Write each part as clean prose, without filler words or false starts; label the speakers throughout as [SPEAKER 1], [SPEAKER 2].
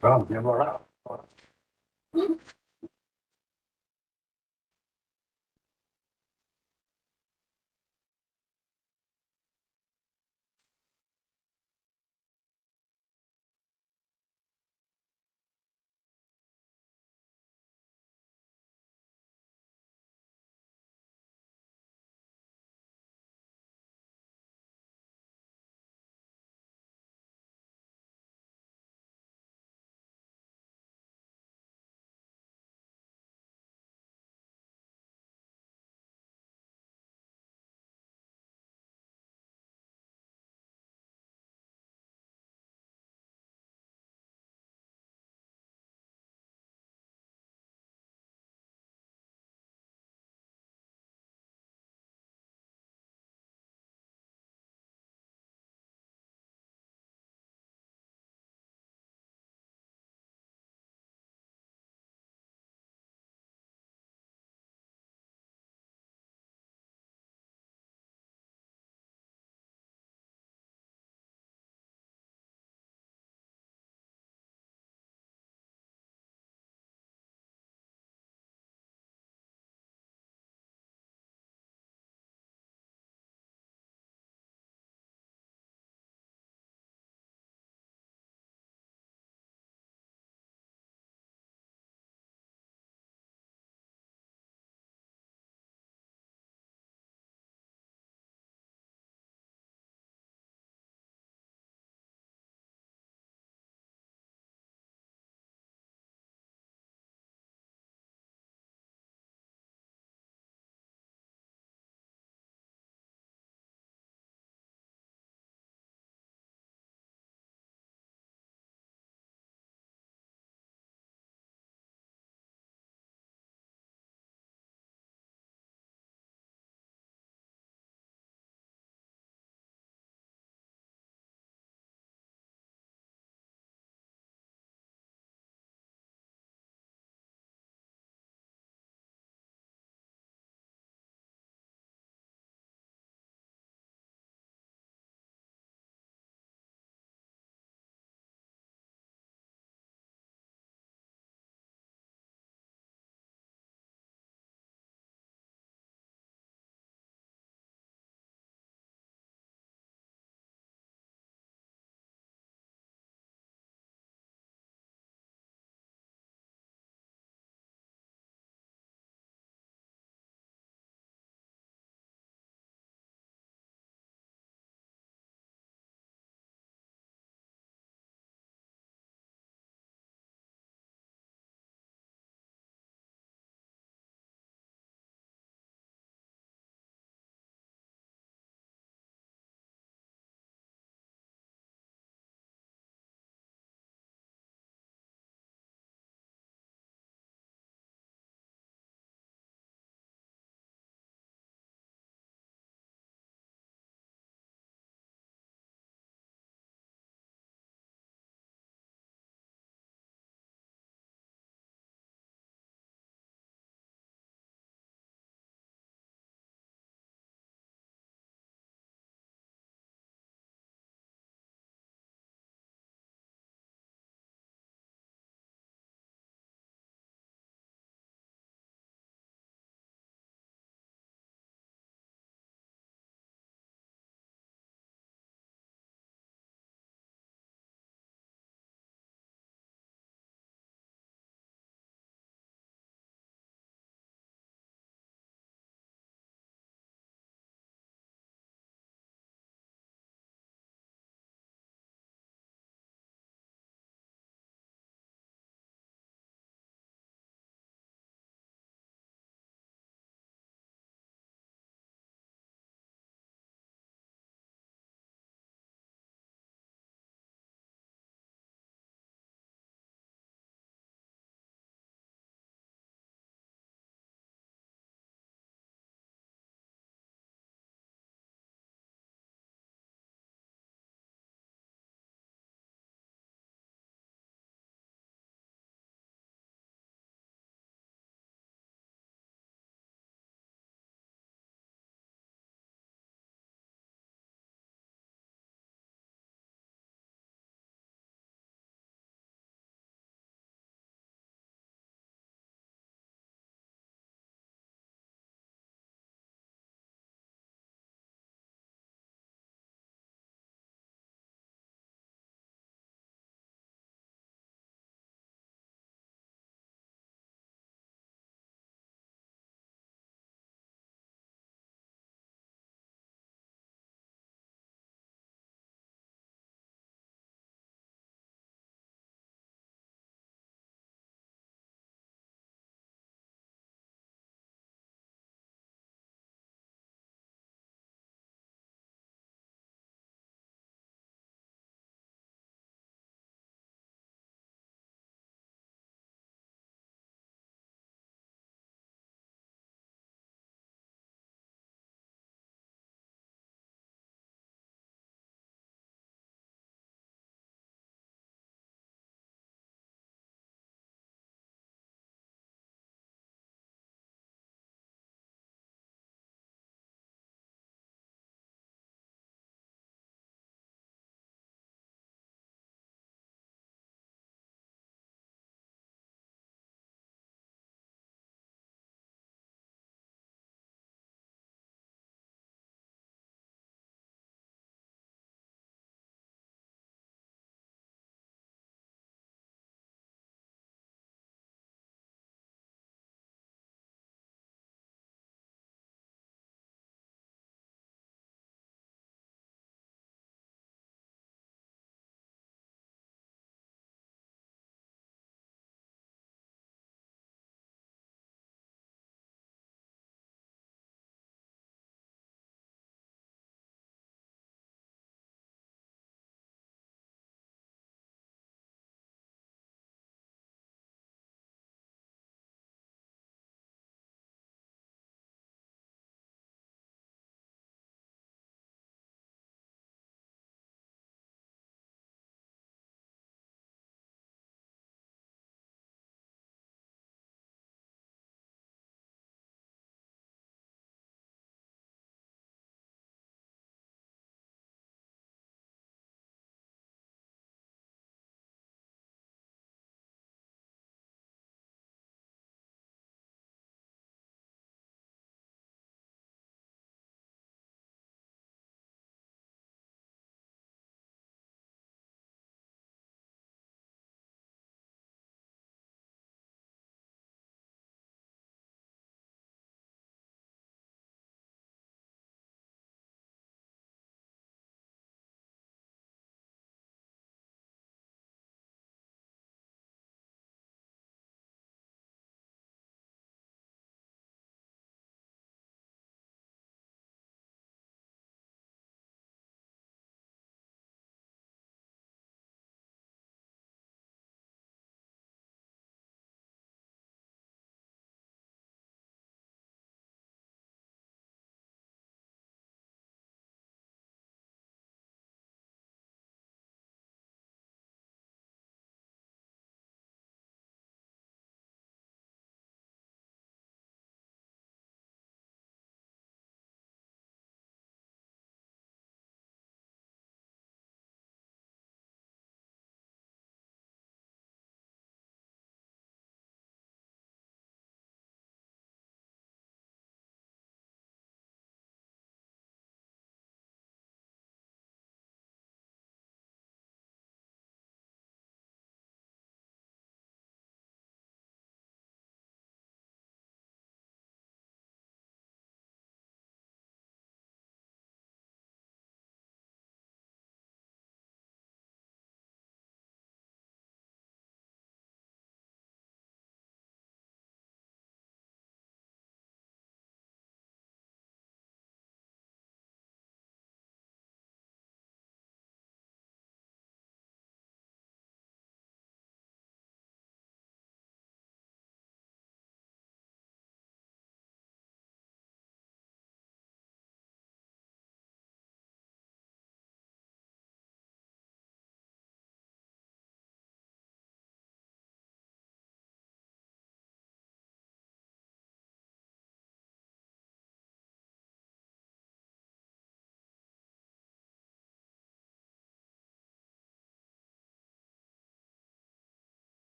[SPEAKER 1] Vamos, demorar.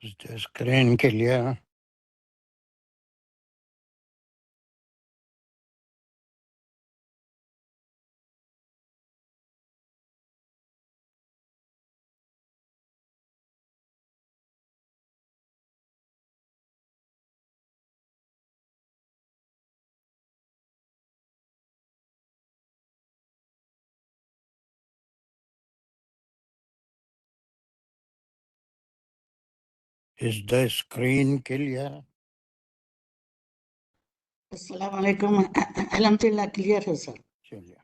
[SPEAKER 1] Is the screen clear? Is the screen clear?
[SPEAKER 2] السلام علیکم الحمد للہ کلیئر ہے سر.
[SPEAKER 1] چلیے.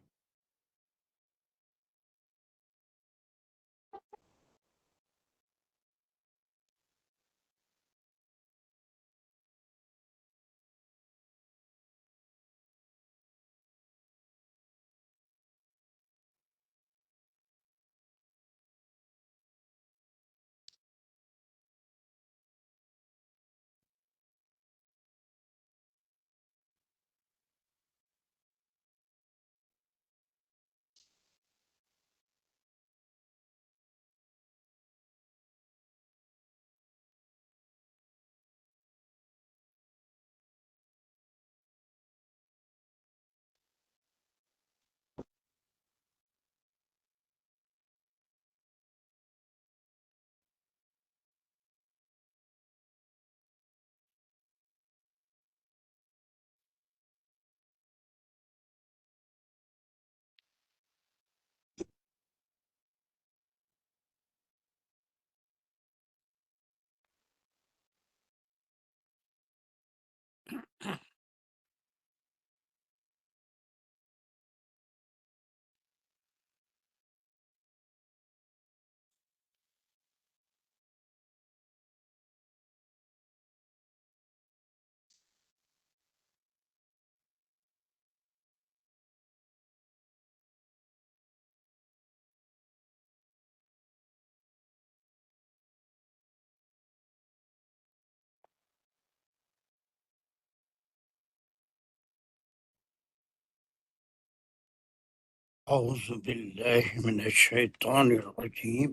[SPEAKER 1] أعوذ بالله من الشيطان الرجيم.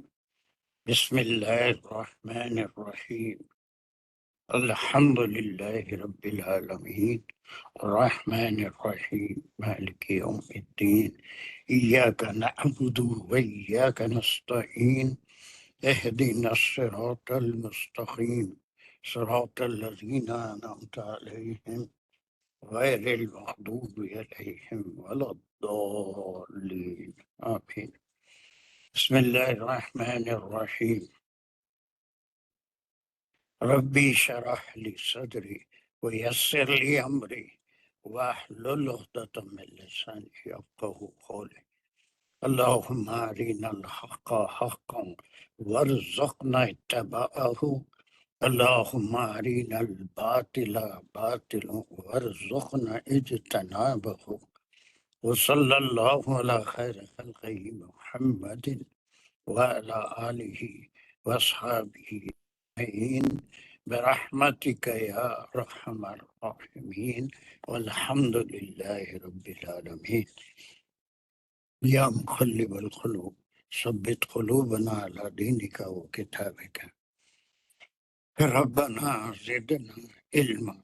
[SPEAKER 1] بسم الله الرحمن الرحيم. الحمد لله رب العالمين الرحمن الرحيم مالك يوم الدين إياك نعبد وإياك نستعين اهدنا الصراط المستقيم صراط الذين أنعمت عليهم غير المغضوب عليهم ولا الضالين آمين. بسم الله الرحمن الرحيم. ربي شرح لي صدري ويسر لي أمري واحلل عقدة من لساني يفقهوا قولي. اللهم أرنا الحق حقا وارزقنا اتباعه. اللهم أرنا الباطل باطلا وارزقنا اجتنابه. وصلى الله على خير خلقه محمد وعلى آله وأصحابه أجمعين برحمتك يا أرحم الراحمين والحمد لله رب العالمين. يا مقلب القلوب ثبت قلوبنا على دينك وكتابك. ربنا زدنا علما.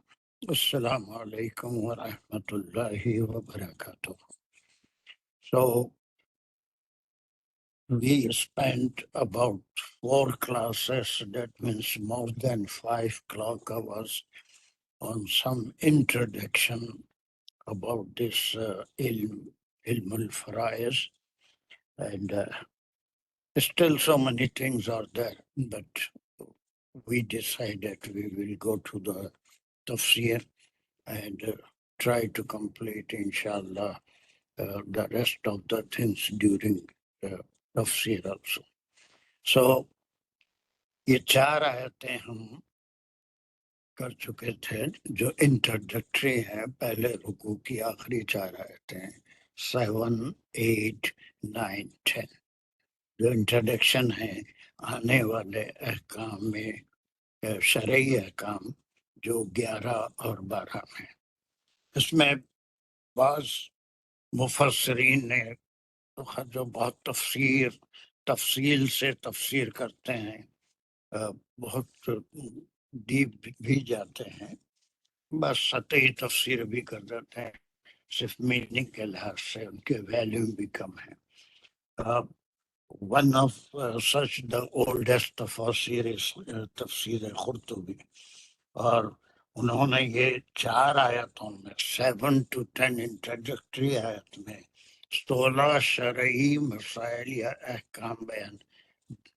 [SPEAKER 1] السلام عليكم ورحمة الله وبركاته. So we spent about 4 classes, that means more than 5 clock hours, on some introduction about this ilm al-faraiz, and still so many things are there, but we decided we will go to the tafsir and try to complete, inshallah, the rest of the things during tafsir also. So, یہ 4 آیتیں ہم کر چکے تھے جو introductory ہیں. پہلے رکوع کی آخری 4 آیتیں 7, 8, 9, 10 جو انٹروڈکشن ہے آنے والے احکام میں، شرعی احکام جو 11 اور 12 میں. اس میں بعض مفسرین نے جو بہت تفصیل سے تفسیر کرتے ہیں بہت ڈیپ بھی جاتے ہیں، بس سطحی تفسیر بھی کر دیتے ہیں، صرف میننگ کے لحاظ سے ان کے ویلیو بھی کم ہے. One of such the oldest تفاسیر تفسیر قرطبی، اور انہوں نے یہ 4 آیتوں میں 7 to 10 انٹروڈکٹری آیت میں 16 شرعی مسائل یا احکام بیان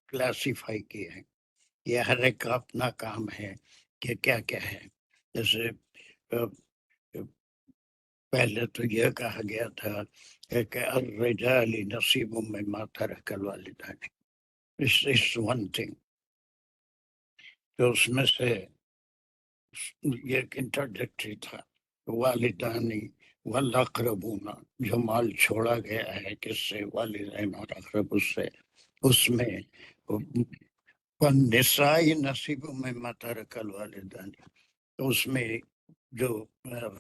[SPEAKER 1] کلاسیفائی کیے ہیں. یہ ہر ایک کا اپنا کام ہے کہ کیا کیا ہے. جیسے پہلے تو یہ کہا گیا تھا کہ الرجال نصیب مما ترک الوالدان، اس ون تھنگ. تو اس میں سے یہ انٹروڈکٹری تھا، والدانی والاقربون، جو مال چھوڑا گیا ہے کس سے، والدین اور اقرب سے، اس میں والنساء نصیب مما ترک الوالدان، تو اس میں جو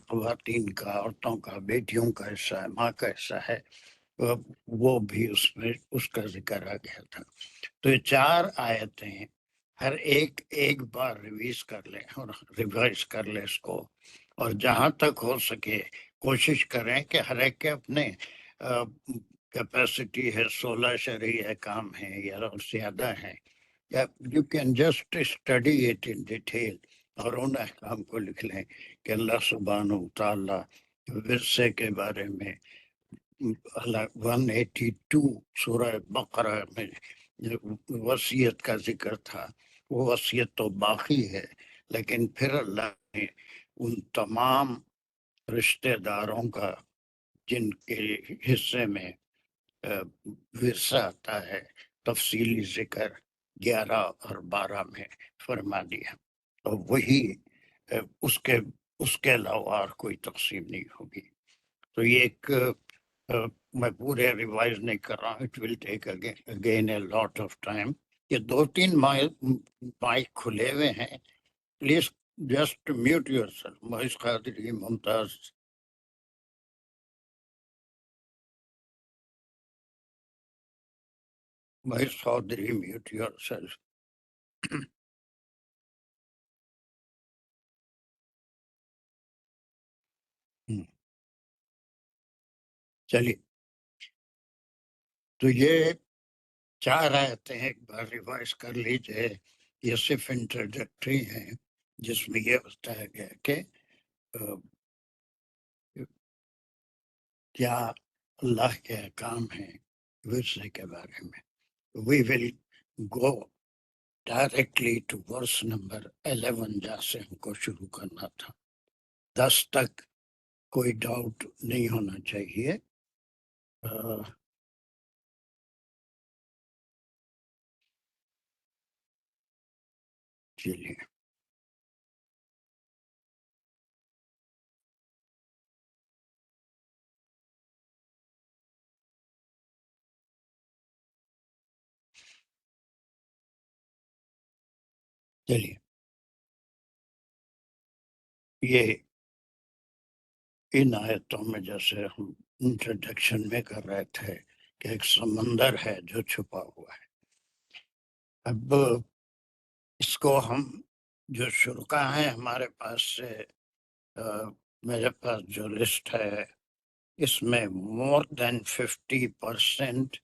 [SPEAKER 1] خواتین کا، عورتوں کا، بیٹیوں کا حصہ ہے، ماں کا حصہ ہے، وہ بھی اس میں اس کا ذکر آ گیا تھا. تو یہ 4 آیتیں ہر ایک بار ریوائز کر لیں اس کو، اور جہاں تک ہو سکے کوشش کریں کہ ہر ایک کے اپنے کیپیسٹی ہے، 16 شرعی احکام ہیں یا زیادہ ہیں، you can just study it in detail اور ان احکام کو لکھ لیں کہ اللہ سبحانہ وتعالیٰ ورثے کے بارے میں 182 سورہ بقرہ میں وصیت کا ذکر تھا. وہ وصیت تو باقی ہے، لیکن پھر اللہ نے ان تمام رشتہ داروں کا جن کے حصے میں ورثہ آتا ہے تفصیلی ذکر 11 اور 12 میں فرما دیا، اور وہی اس کے علاوہ اور کوئی تقسیم نہیں ہوگی. تو یہ ایک میں پورے ریوائز نہیں کر رہا ہوں، it will take again a lot of time. یہ 2-3 مائک کھلے ہوئے ہیں، please just mute your self. محض قادری، ممتاز، محض قادری، میوٹ یور سیلف. چلیے، تو یہ 4 آیتیں ایک بار ریوائز کر لیجئے. یہ صرف انٹروڈکٹری ہیں جس میں یہ بتایا گیا کہ کیا اللہ کے احکام ہیں ورثے کے بارے میں. We will go directly to verse number 11، جہاں سے ہم کو شروع کرنا تھا. 10 تک کوئی ڈاؤٹ نہیں ہونا چاہیے. چلیے، چلیے، یہ ان آیتوں میں جیسے ہم انٹروڈکشن میں کر رہے تھے کہ ایک سمندر ہے جو چھپا ہوا ہے. اب اس کو ہم جو شرکا ہیں ہمارے پاس سے، میرے پاس جو لسٹ ہے اس میں مور دین 50%،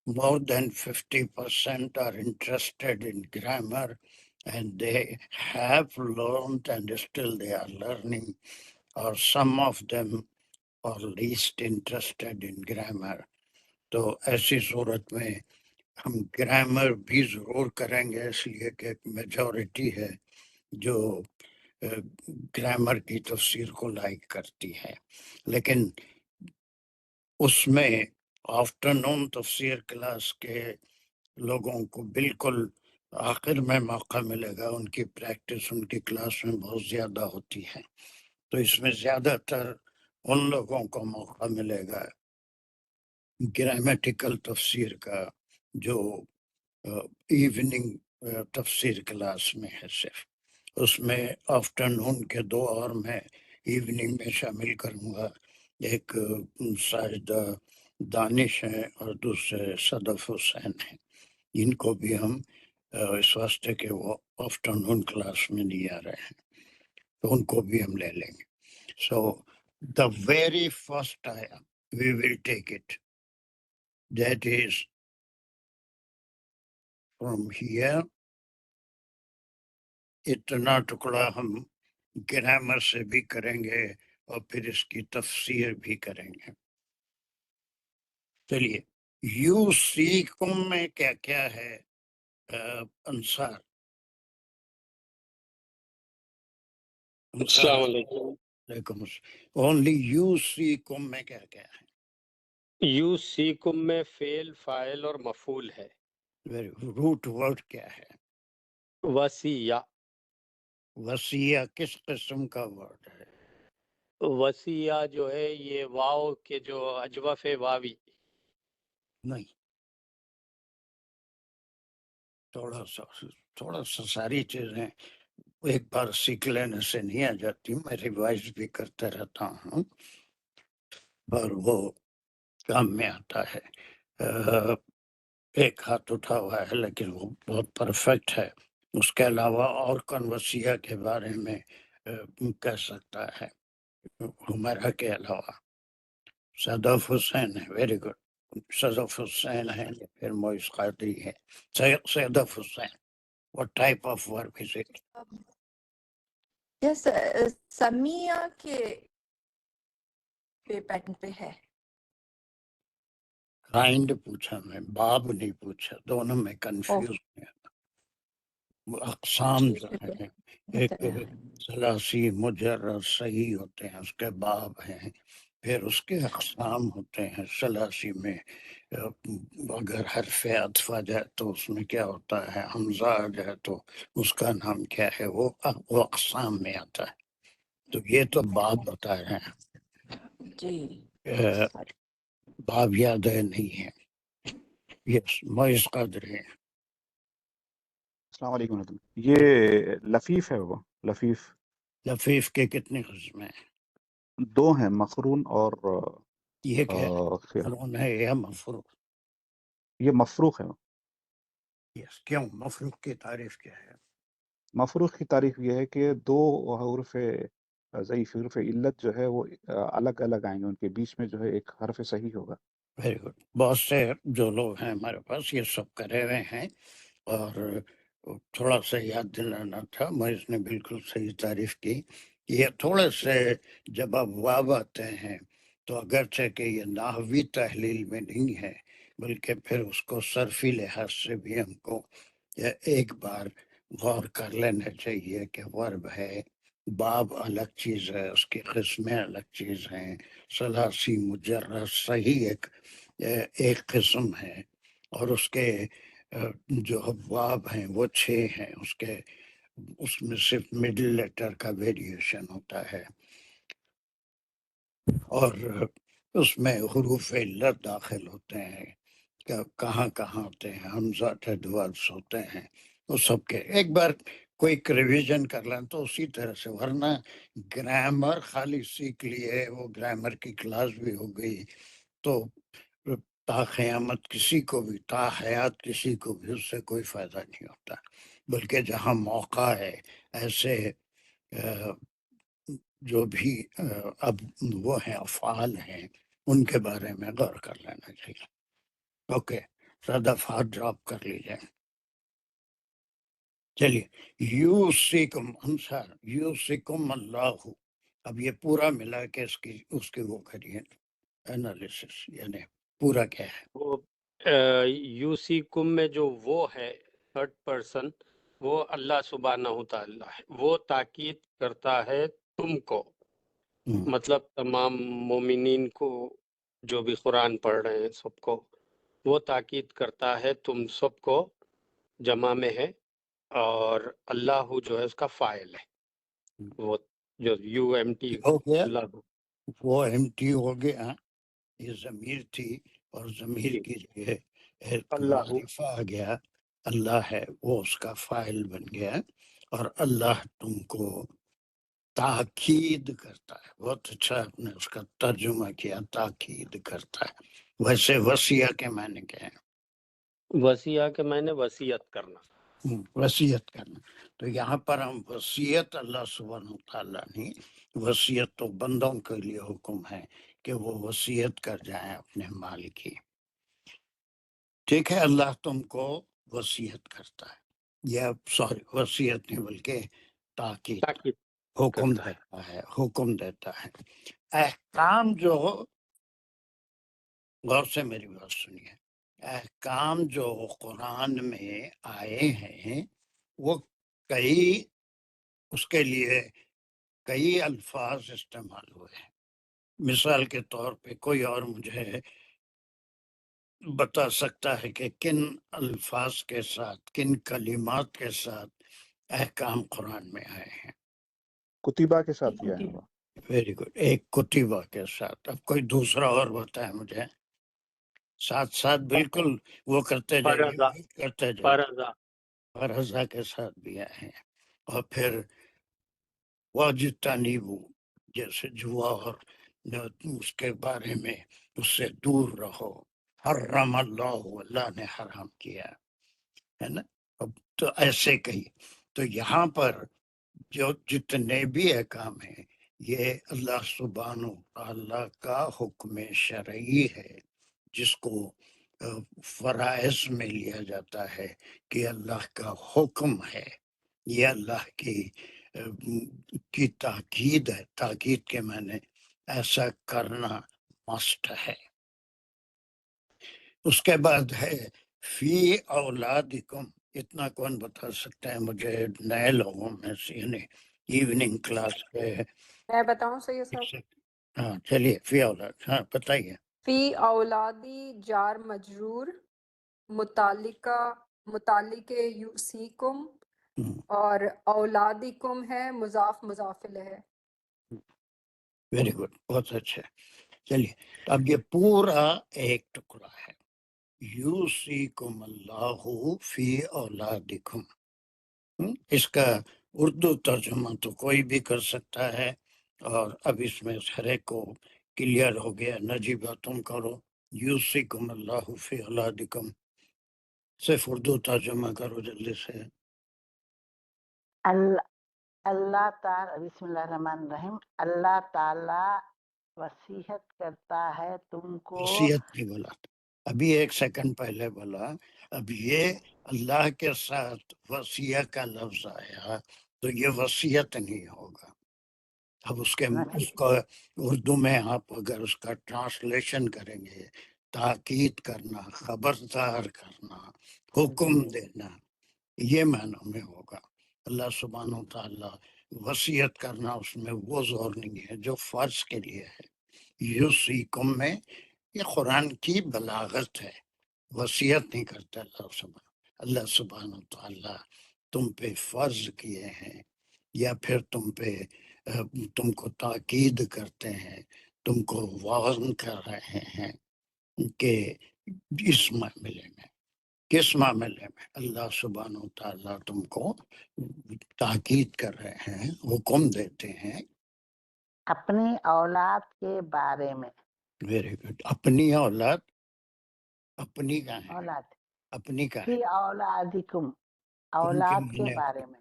[SPEAKER 1] more than 50% are interested in grammar, and they have learned and still they are learning, or some of them are least interested in grammar. تو ایسی صورت میں ہم گرامر بھی ضرور کریں گے، اس لیے کہ ایک میجورٹی ہے جو گرامر کی تفسیر کو لائک کرتی ہے. لیکن اس میں آفٹر نون تفسیر کلاس کے لوگوں کو بالکل آخر میں موقع ملے گا. ان کی پریکٹس ان کی کلاس میں بہت زیادہ ہوتی ہے، تو اس میں زیادہ تر ان لوگوں کو موقع ملے گا گرامیٹیکل تفسیر کا جو ایوننگ تفسیر کلاس میں ہے. صرف اس میں آفٹر نون کے 2 اور میں ایوننگ میں شامل کروں گا. ایک ساجدہ دانش ہیں اور دوسرے صدف حسین ہیں. ان کو بھی ہم اس واسطے کہ وہ آفٹرنون کلاس میں نہیں آ رہے ہیں تو ان کو بھی ہم لے لیں گے. سو دا ویری فرسٹ آیا we will take it that is from here. اتنا ٹکڑا ہم گرامر سے بھی کریں گے اور پھر اس کی تفسیر بھی کریں گے. چلیے یو سی کم میں کیا کیا ہے انصار؟
[SPEAKER 3] السلام علیکم.
[SPEAKER 1] علیکم السلام. اونلی یو سی کم میں کیا کیا ہے؟
[SPEAKER 3] یو سی کم میں فعل فاعل اور مفعول ہے.
[SPEAKER 1] روٹ ورڈ کیا ہے؟
[SPEAKER 3] وصیہ.
[SPEAKER 1] وصیہ کس قسم کا ورڈ ہے؟
[SPEAKER 3] وصیہ جو ہے یہ واو کے جو اجوف واوی.
[SPEAKER 1] نہیں، تھوڑا سا ساری چیزیں ایک بار سیکھ لینے سے نہیں آ جاتی. میں ریوائز بھی کرتے رہتا ہوں اور وہ کام میں آتا ہے. ایک ہاتھ اٹھا ہوا ہے لیکن وہ بہت پرفیکٹ ہے. اس کے علاوہ اور کون وصیہ کے بارے میں کہہ سکتا ہے حمیرہ کے علاوہ؟ صدف حسین ہے. Very good. صدف حسین ہے پھر موئز قادری ہے. صدف حسین what type of work is it?
[SPEAKER 4] یس سمیہ کے پیٹرن پہ ہے.
[SPEAKER 1] کائنڈ پوچھا میں، باب نہیں پوچھا. دونوں میں کنفیوز ہے. اقسام جو ہیں ایک ثلاثی مجرد صحیح ہوتے ہیں، اس کے باب ہیں، پھر اس کے اقسام ہوتے ہیں. ثلاثی میں اگر حرف عطف آ جائے تو اس میں کیا ہوتا ہے، حمزہ آ جائے تو اس کا نام کیا ہے، وہ اقسام میں آتا ہے. تو یہ تو باب بتا رہے ہیں.
[SPEAKER 4] جی
[SPEAKER 1] باب یاد ہے نہیں ہے. یس موئز قادری ہے.
[SPEAKER 5] السلام علیکم ورحمۃ اللہ. یہ لفیف ہے، وہ لفیف
[SPEAKER 1] لفیف کے کتنے قسم ہیں؟
[SPEAKER 5] دو ہیں، مقرون اور
[SPEAKER 1] یہ کیا مقرون ہے یا مفروق؟
[SPEAKER 5] یہ مفروق ہے.
[SPEAKER 1] یس. کیوں مفروق کی تعریف کیا ہے؟
[SPEAKER 5] مفروق کی تعریف یہ ہے کہ دو حروف ضعیف، حروف علت جو ہے وہ الگ الگ آئیں گے، ان کے بیچ میں جو ہے ایک حرف صحیح ہوگا.
[SPEAKER 1] Very good. بہت سے جو لوگ ہیں ہمارے پاس یہ سب کرے ہوئے ہیں اور تھوڑا سا یاد دلانا تھا. مریض نے بالکل صحیح تعریف کی. یہ تھوڑے سے جب اب واب آتے ہیں تو اگرچہ کہ یہ نحوی تحلیل میں نہیں ہے بلکہ پھر اس کو صرفی لحاظ سے بھی ہم کو ایک بار غور کر لینا چاہیے کہ ورب ہے، باب الگ چیز ہے، اس کی قسمیں الگ چیز ہیں. ثلاثی مجرد صحیح ایک قسم ہے اور اس کے جو ابواب ہیں وہ 6 ہیں. اس میں صرف مڈل لیٹر کا ویریشن ہوتا ہے اور اس میں حروف علت داخل ہوتے ہیں. کہاں کہاں ہوتے ہیں، حمزہ ٹیڈورس ہوتے ہیں. وہ سب کے ایک بار کوئی ریویژن کر لیں تو اسی طرح سے، ورنہ گرامر خالی سیکھ لیے، وہ گرامر کی کلاس بھی ہو گئی تو تا قیامت کسی کو بھی، تا حیات کسی کو بھی اس سے کوئی فائدہ نہیں ہوتا. بلکہ جہاں موقع ہے ایسے جو بھی اب وہ ہیں افعال ہیں ان کے بارے میں غور کر لینا چاہیے. اوکے صدف ہاتھ ڈراپ کر لیجیے. چلیے یو سکم انصار یو سکم اللہ. اب یہ پورا ملا کے اس کی وہ کریے انالیسس، یعنی پورا کیا ہے.
[SPEAKER 3] وہ یو سی کم میں جو وہ ہے تھرڈ پرسن، وہ اللہ سبحانہ تعالی ہے. وہ تاکید کرتا ہے تم کو، مطلب تمام مومنین کو جو بھی قرآن پڑھ رہے ہیں سب کو. وہ تاکید کرتا ہے تم سب کو، جمع میں ہے، اور اللہ جو ہے اس کا فاعل ہے. وہ جو یو ایم ٹی
[SPEAKER 1] ہو گیا،
[SPEAKER 3] اللہ.
[SPEAKER 1] وہ ایم ٹی ہو گیا. یہ ضمیر تھی اور ضمیر
[SPEAKER 3] جی
[SPEAKER 1] کی جگہ ایک
[SPEAKER 3] اللہ.
[SPEAKER 1] معرفہ آ گیا، اللہ ہے، وہ اس کا فاعل بن گیا. اور اللہ تم کو تاکید کرتا ہے. بہت اچھا آپ نے اس کا ترجمہ کیا، تاکید کرتا ہے. ویسے وصیہ کے معنی کیا ہے؟
[SPEAKER 3] وصیہ کے میں نے وصیت کرنا.
[SPEAKER 1] وصیت کرنا. تو یہاں پر ہم وصیت اللہ سبحانہ وتعالیٰ نے، وصیت تو بندوں کے لیے حکم ہے کہ وہ وصیت کر جائیں اپنے مال کی. ٹھیک ہے، اللہ تم کو وصیت کرتا ہے، یا سوری وصیت نہیں بلکہ تاکید،
[SPEAKER 3] تاکید
[SPEAKER 1] حکم
[SPEAKER 3] کرتا ہے.
[SPEAKER 1] دیتا ہے، حکم دیتا ہے. احکام جو، غور سے میری بات سنیے، احکام جو قرآن میں آئے ہیں وہ کئی، اس کے لیے کئی الفاظ استعمال ہوئے ہیں. مثال کے طور پہ کوئی اور مجھے بتا سکتا ہے کہ کن الفاظ کے ساتھ، کن کلمات کے ساتھ احکام قرآن میں آئے ہیں؟
[SPEAKER 5] کتیبہ کے ساتھ بھی آیا ہوا.
[SPEAKER 1] Very good. ایک کتبہ کے ساتھ. اب کوئی دوسرا اور بتائے مجھے. ساتھ ساتھ بالکل وہ کرتے جائیے،
[SPEAKER 3] فرضا،
[SPEAKER 1] کرتے جائیے.
[SPEAKER 3] فرضا،
[SPEAKER 1] فرضا کے ساتھ بھی آئے ہیں. اور پھر واجتنیبو، جیسے جوا اور اس کے بارے میں اس سے دور رہو. حرم اللہ، اللہ نے حرام کیا ہے نا. اب تو ایسے کہی. تو یہاں پر جو جتنے بھی احکام ہیں یہ اللہ سبحانہ تعالیٰ کا حکم شرعی ہے، جس کو فرائض میں لیا جاتا ہے کہ اللہ کا حکم ہے. یہ اللہ کی تاکید ہے. تاکید کے معنی ایسا کرنا مسٹ ہے. اس کے بعد ہے فی اولادکم. اتنا کون بتا سکتا ہے مجھے نئے لوگوں میں سے، یعنی ایوننگ کلاس کے؟
[SPEAKER 6] میں بتاؤں سید صاحب؟
[SPEAKER 1] ہاں چلیے، فی اولاد، ہاں بتائیے.
[SPEAKER 6] فی اولادی جار مجرور، متعلق یوسیکم، اور اولادکم ہے مضاف مضاف الیہ.
[SPEAKER 1] ویری گڈ، بہت اچھا. چلیے اب یہ پورا ایک ٹکڑا ہے، یوسیکم اللہ فی اولادکم. اس کا اردو ترجمہ تو کوئی بھی کر سکتا ہے، اور اب اس میں ہر ایک کو کلیئر ہو گیا. نجیبہ تم کرو، یوسیکم اللہ فی اولادکم. صرف اردو ترجمہ کرو جلدی سے.
[SPEAKER 7] اللہ تعالی، بسم اللہ الرحمن الرحیم، اللہ تعالی وصیت کرتا ہے تم کو.
[SPEAKER 1] وصیت نہیں بولا، ابھی ایک سیکنڈ پہلے بولا. اب یہ اللہ کے ساتھ وصیہ کا لفظ آیا تو یہ وصیت نہیں ہوگا. اب اس کو اردو میں آپ اگر اس کا ٹرانسلیشن کریں گے، تاکید کرنا، خبردار کرنا، حکم دینا، یہ معنوں میں ہوگا. اللہ سبحانہ تعالیٰ وصیت کرنا، اس میں وہ زور نہیں ہے جو فرض کے لیے ہے. یوسیکم میں یہ قرآن کی بلاغت ہے، وصیت نہیں کرتا اللہ سبحانہ تعالیٰ تم پہ فرض کیے ہیں، یا پھر تم کو تاکید کرتے ہیں، تم کو وارن کر رہے ہیں کہ اس معاملے میں. کس معاملے میں؟ اللہ سبحانہ تعالیٰ تم کو تاکید کر رہے ہیں، حکم دیتے ہیں
[SPEAKER 7] اپنی اولاد کے بارے میں.
[SPEAKER 1] Very good. اپنی اولاد، اپنی کا ہے،
[SPEAKER 7] اولاد
[SPEAKER 1] اپنی کا ہے.
[SPEAKER 7] فی اولادکم،
[SPEAKER 1] کم کے
[SPEAKER 7] اولاد کے
[SPEAKER 1] معنی،
[SPEAKER 7] بارے میں.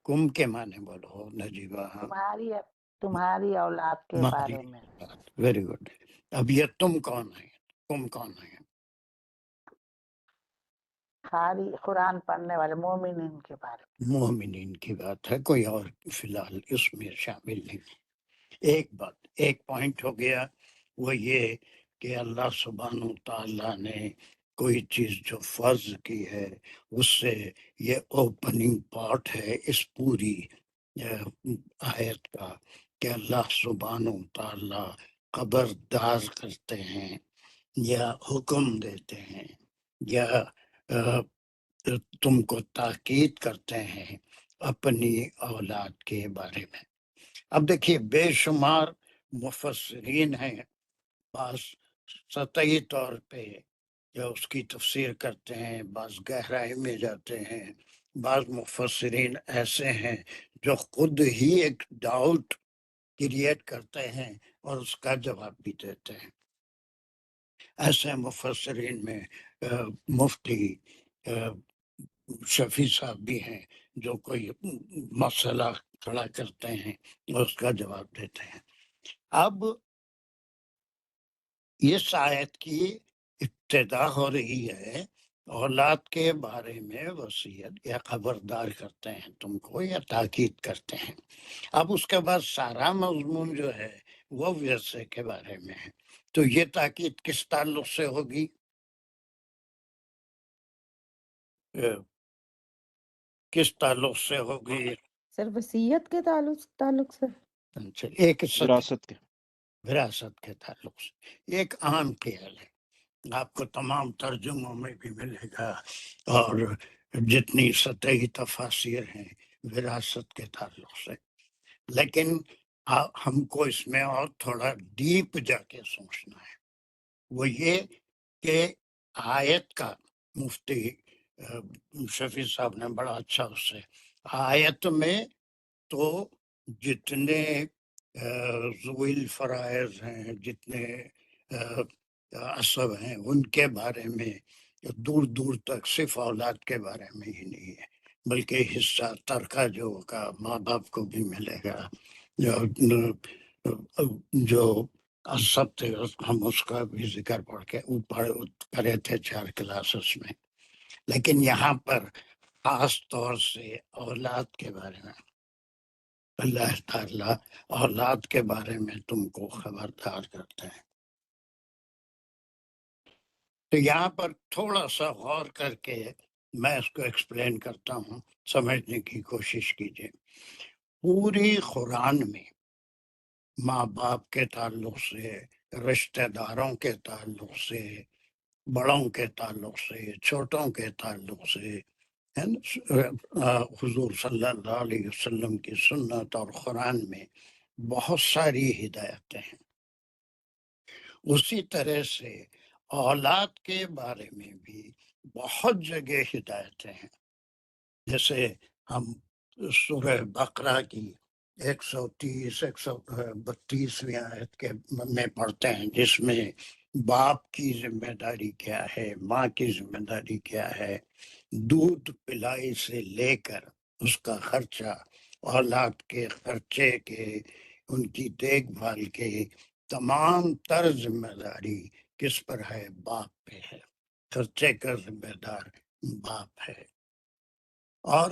[SPEAKER 1] کم کے معنی بولو نجیبہ. ہاں،
[SPEAKER 7] تمہاری اولاد کے بارے میں.
[SPEAKER 1] Very good. اب یہ تم کون ہے؟ تم کون ہے؟
[SPEAKER 7] قرآن پڑھنے والے مومنین کے بارے میں.
[SPEAKER 1] مومنین کی بات ہے، کوئی اور فی الحال اس میں شامل نہیں. ایک پوائنٹ ہو گیا، وہ یہ کہ اللہ سبحانہ تعالیٰ نے کوئی چیز جو فرض کی ہے، اس سے یہ اوپننگ پارٹ ہے اس پوری آیت کا، کہ اللہ سبحانہ تعالیٰ خبردار کرتے ہیں یا حکم دیتے ہیں یا تم کو تاکید کرتے ہیں اپنی اولاد کے بارے میں. اب دیکھیے، بے شمار مفسرین ہیں، بعض سطحی طور پہ جو اس کی تفسیر کرتے ہیں، بعض گہرائی میں جاتے ہیں، بعض مفسرین ایسے ہیں جو خود ہی ایک ڈاؤٹ کریٹ کرتے ہیں اور اس کا جواب بھی دیتے ہیں. ایسے مفسرین میں مفتی شفیع صاحب بھی ہیں جو کوئی مسئلہ کھڑا کرتے ہیں اور اس کا جواب دیتے ہیں. اب اس آیت کی ابتدا ہو رہی ہے اولاد کے بارے میں وصیت یا خبردار کرتے ہیں تم کو یا تاکید کرتے ہیں. اب اس کے بعد سارا مضمون جو ہے وہ ورثے کے بارے میں ہے. تو یہ تاکید کس تعلق سے ہوگی؟ کس تعلق سے ہوگی؟
[SPEAKER 8] سر وصیت کے تعلق سے
[SPEAKER 1] ایک
[SPEAKER 5] وراثت کے
[SPEAKER 1] وراثت کے تعلق سے ایک عام خیال ہے، آپ کو تمام ترجموں میں بھی ملے گا اور جتنی سطحی تفاسیر ہیں وراثت کے تعلق سے. لیکن ہم کو اس میں اور تھوڑا ڈیپ جا کے سوچنا ہے. وہ یہ کہ آیت کا مفتی شفیع صاحب نے بڑا اچھا اس سے آیت میں تو جتنے ذوی الفرائض ہیں، جتنے عصب ہیں، ان کے بارے میں دور دور تک صرف اولاد کے بارے میں ہی نہیں ہے، بلکہ حصہ ترکہ جو ہوگا ماں باپ کو بھی ملے گا. جو عصب تھے ہم اس کا بھی ذکر پڑھ کے اوپر کرے تھے 4 کلاسز میں. لیکن یہاں پر خاص طور سے اولاد کے بارے میں اللہ تعالیٰ اولاد کے بارے میں تم کو خبردار کرتے ہیں. تو یہاں پر تھوڑا سا غور کر کے میں اس کو ایکسپلین کرتا ہوں، سمجھنے کی کوشش کیجیے. پوری قرآن میں ماں باپ کے تعلق سے، رشتہ داروں کے تعلق سے، بڑوں کے تعلق سے، چھوٹوں کے تعلق سے، حضور صلی اللہ علیہ وسلم کی سنت اور قرآن میں بہت ساری ہدایتیں ہیں. اسی طرح سے اولاد کے بارے میں بھی بہت جگہ ہدایتیں ہیں. جیسے ہم سورہ بقرہ کی 132ویں آیت کے میں پڑھتے ہیں، جس میں باپ کی ذمہ داری کیا ہے، ماں کی ذمہ داری کیا ہے، دودھ پلائی سے لے کر اس کا خرچہ، اولاد کے خرچے کے، ان کی دیکھ بھال کے تمام تر ذمہ داری کس پر ہے؟ باپ پہ ہے. خرچے کا ذمہ دار باپ ہے. اور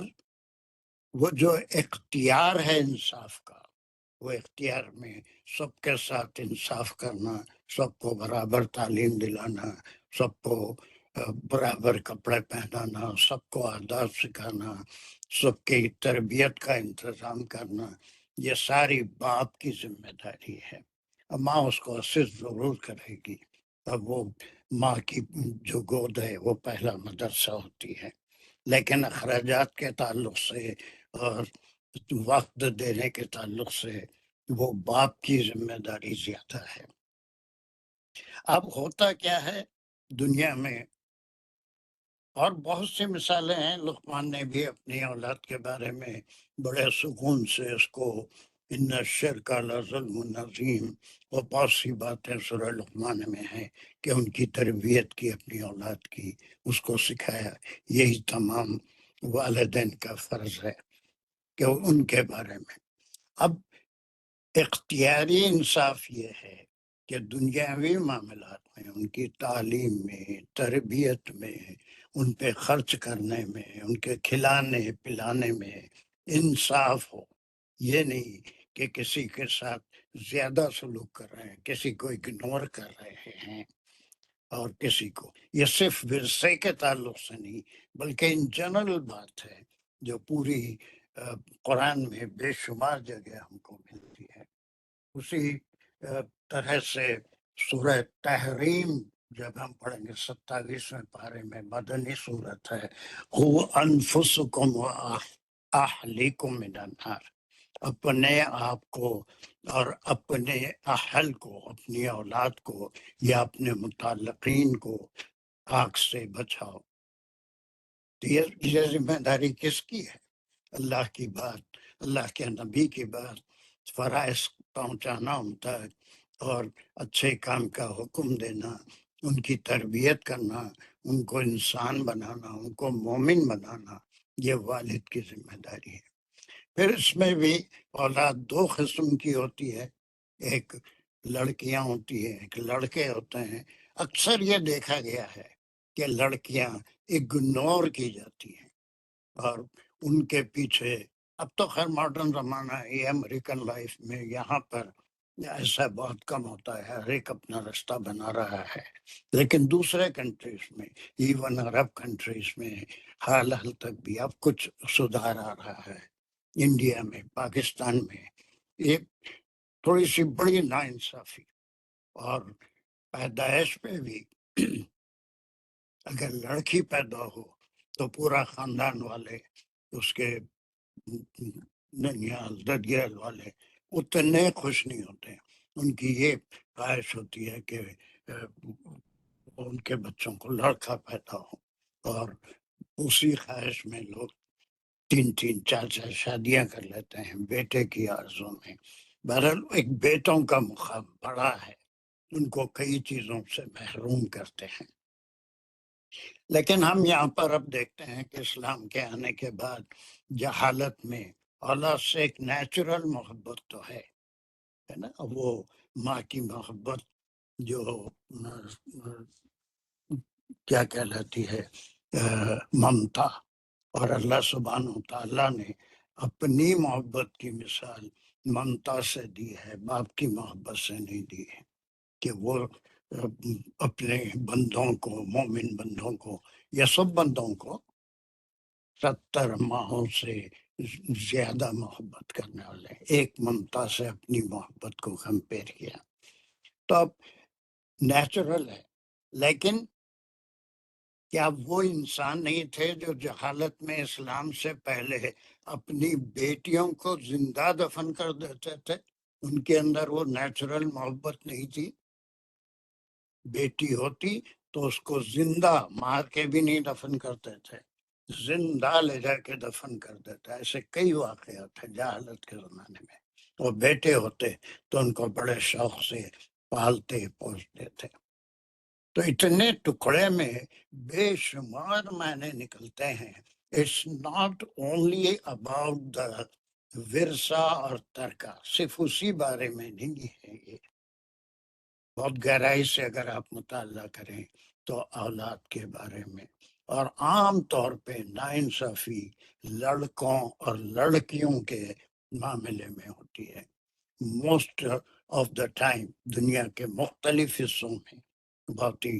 [SPEAKER 1] وہ جو اختیار ہے انصاف کا، وہ اختیار میں سب کے ساتھ انصاف کرنا، سب کو برابر تعلیم دلانا، سب کو برابر کپڑے پہنانا، سب کو آداب سکھانا، سب کی تربیت کا انتظام کرنا، یہ ساری باپ کی ذمہ داری ہے. ماں اس کو اسسٹ ضرور کرے گی. اب وہ ماں کی جو گود ہے وہ پہلا مدرسہ ہوتی ہے، لیکن اخراجات کے تعلق سے اور وقت دینے کے تعلق سے وہ باپ کی ذمہ داری زیادہ ہے. اب ہوتا کیا ہے دنیا میں، اور بہت سی مثالیں ہیں، لقمان نے بھی اپنی اولاد کے بارے میں بڑے سکون سے اس کو ان الشرک لظلم عظیم، اور بہت سی باتیں سورہ لقمان میں ہیں کہ ان کی تربیت کی، اپنی اولاد کی، اس کو سکھایا. یہی تمام والدین کا فرض ہے کہ ان کے بارے میں. اب اختیاری انصاف یہ ہے کہ دنیاوی معاملات میں، ان کی تعلیم میں، تربیت میں، ان پہ خرچ کرنے میں، ان کے کھلانے پلانے میں انصاف ہو. یہ نہیں کہ کسی کے ساتھ زیادہ سلوک کر رہے ہیں، کسی کو اگنور کر رہے ہیں، اور کسی کو، یہ صرف ورثے کے تعلق سے نہیں بلکہ ان جنرل بات ہے جو پوری قرآن میں بے شمار جگہ ہم کو ملتی ہے. اسی طرح سے سورہ تحریم جب ہم پڑھیں گے 27ویں پارے میں، مدنی صورت ہے، قُوْ أَنفُسَكُمْ وَأَهْلِيكُمْ مِنَ النَّارِ، اپنے آپ کو اور اپنے اہل کو، اپنی اولاد کو یا اپنے متعلقین کو آگ سے بچاؤ. تو یہ ذمہ داری کس کی ہے؟ اللہ کی بات، اللہ کے نبی کی بات، فرائض پہنچانا ہوتا ہے اور اچھے کام کا حکم دینا، ان کی تربیت کرنا، ان کو انسان بنانا، ان کو مومن بنانا، یہ والد کی ذمہ داری ہے۔ پھر اس میں بھی اولاد دو قسم کی ہوتی ہے، ایک لڑکیاں ہوتی ہیں، ایک لڑکے ہوتے ہیں۔ اکثر یہ دیکھا گیا ہے کہ لڑکیاں اگنور کی جاتی ہیں اور ان کے پیچھے، اب تو خیر ماڈرن زمانہ ہے، یہ امریکن لائف میں یہاں پر ایسا بہت کم ہوتا ہے، ہر ایک اپنا رستہ بنا رہا ہے، لیکن دوسرے کنٹریز میں، ایون عرب کنٹریز میں حال تک بھی اب کچھ سدھار آ رہا ہے۔ انڈیا میں، پاکستان میں ایک تھوڑی سی بڑی ناانصافی، اور پیدائش پہ بھی اگر لڑکی پیدا ہو تو پورا خاندان والے، اس کے ننیال ددگیال والے اتنے خوش نہیں ہوتے، ان کی یہ خواہش ہوتی ہے کہ ان کے بچوں کو لڑکا پیدا ہو، اور اسی خواہش میں لوگ 3 4 شادیاں کر لیتے ہیں بیٹے کی آرزو میں۔ بہرحال ایک بیٹوں کا مقام بڑا ہے، ان کو کئی چیزوں سے محروم کرتے ہیں۔ لیکن ہم یہاں پر اب دیکھتے ہیں کہ اسلام کے آنے کے بعد جہالت میں اولاد سے ایک نیچرل محبت تو ہے نا، وہ ماں کی محبت جو کیا کہلاتی ہے، ممتا، اور اللہ سبحانہ و تعالیٰ نے اپنی محبت کی مثال ممتا سے دی ہے، باپ کی محبت سے نہیں دی ہے، کہ وہ اپنے بندوں کو، مومن بندوں کو یا سب بندوں کو 70 ماہوں سے زیادہ محبت کرنے والے، ایک ممتا سے اپنی محبت کو کمپیئر کیا، تو اب نیچرل ہے۔ لیکن کیا وہ انسان نہیں تھے جو جہالت میں اسلام سے پہلے اپنی بیٹیوں کو زندہ دفن کر دیتے تھے؟ ان کے اندر وہ نیچرل محبت نہیں تھی۔ بیٹی ہوتی تو اس کو زندہ مار کے بھی نہیں دفن کرتے تھے، زندہ لے جا کے دفن کر دیتے۔ ایسے کئی واقعات ہیں جہالت کے زمانے میں۔ اور بیٹے ہوتے تو ان کو بڑے شوق سے پالتے پوستے تھے۔ تو اتنے ٹکڑے میں بے شمار معنی نکلتے ہیں۔ It's not only about the ورثہ اور ترکہ، صرف اسی بارے میں نہیں ہے، یہ بہت گہرائی سے اگر آپ مطالعہ کریں تو اولاد کے بارے میں، اور عام طور پہ ناانصافی لڑکوں اور لڑکیوں کے معاملے میں ہوتی ہے۔ موسٹ آف دا ٹائم دنیا کے مختلف حصوں میں، بہت ہی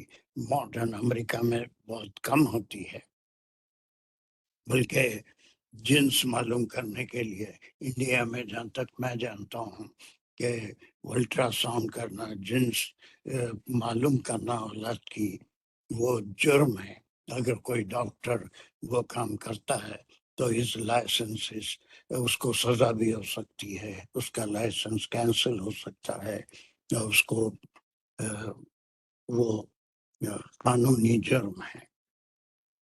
[SPEAKER 1] ماڈرن امریکہ میں بہت کم ہوتی ہے، بلکہ جنس معلوم کرنے کے لیے انڈیا میں جہاں تک میں جانتا ہوں کہ الٹرا ساؤنڈ کرنا، جنس معلوم کرنا اولاد کی، وہ جرم ہے۔ اگر کوئی ڈاکٹر وہ کام کرتا ہے تو اس لائسنس، اس کو سزا بھی ہو سکتی ہے، اس کا لائسنس کینسل ہو سکتا ہے، اس کو وہ قانونی جرم ہے۔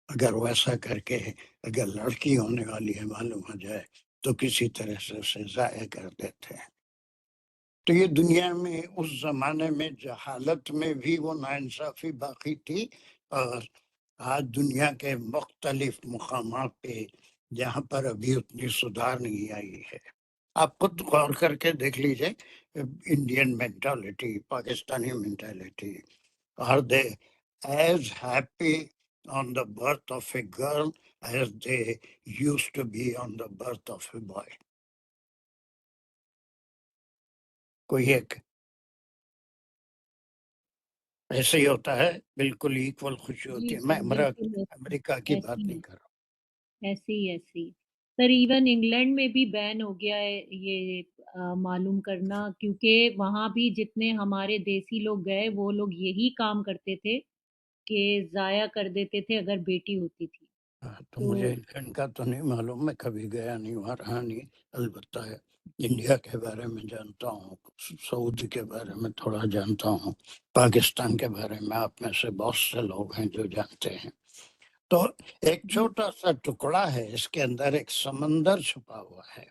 [SPEAKER 1] اگر ویسا کر کے اگر لڑکی ہونے والی ہے معلوم ہو جائے تو کسی طرح سے اسے ضائع کر دیتے ہیں۔ تو یہ دنیا میں اس زمانے میں جہالت میں بھی وہ ناانصافی باقی تھی، اور آج دنیا کے مختلف مقامات پہ جہاں پر ابھی اتنی سدھار نہیں آئی ہے۔ آپ خود غور کر کے دیکھ لیجئے، Indian mentality, Pakistani mentality, are they as happy on the birth of a girl as they used to be on the birth of a boy؟ کوئی ایک ایسے ہی ہوتا ہے، بالکل ایکول خوشی ہوتی
[SPEAKER 9] جی
[SPEAKER 1] ہے۔ میں
[SPEAKER 9] سر، بالکل
[SPEAKER 1] امریکہ کی
[SPEAKER 9] ایسے
[SPEAKER 1] بات
[SPEAKER 9] ہی
[SPEAKER 1] نہیں کر رہا ہوں۔
[SPEAKER 9] ایسے ہی ایسے ہی سر، ایون انگلینڈ میں بھی بین ہو گیا ہے یہ معلوم کرنا، کیونکہ وہاں بھی جتنے ہمارے دیسی لوگ گئے وہ لوگ یہی کام کرتے تھے کہ ضائع کر دیتے تھے اگر بیٹی ہوتی تھی۔
[SPEAKER 1] تو مجھے انگلینڈ کا تو نہیں معلوم، میں کبھی گیا نہیں وہاں، رہا نہیں۔ البتہ انڈیا کے بارے میں جانتا ہوں، سعودی کے بارے میں تھوڑا جانتا ہوں، پاکستان کے بارے میں آپ میں سے بہت سے لوگ ہیں جو جانتے ہیں۔ تو ایک چھوٹا سا ٹکڑا ہے، اس کے اندر ایک سمندر چھپا ہوا ہے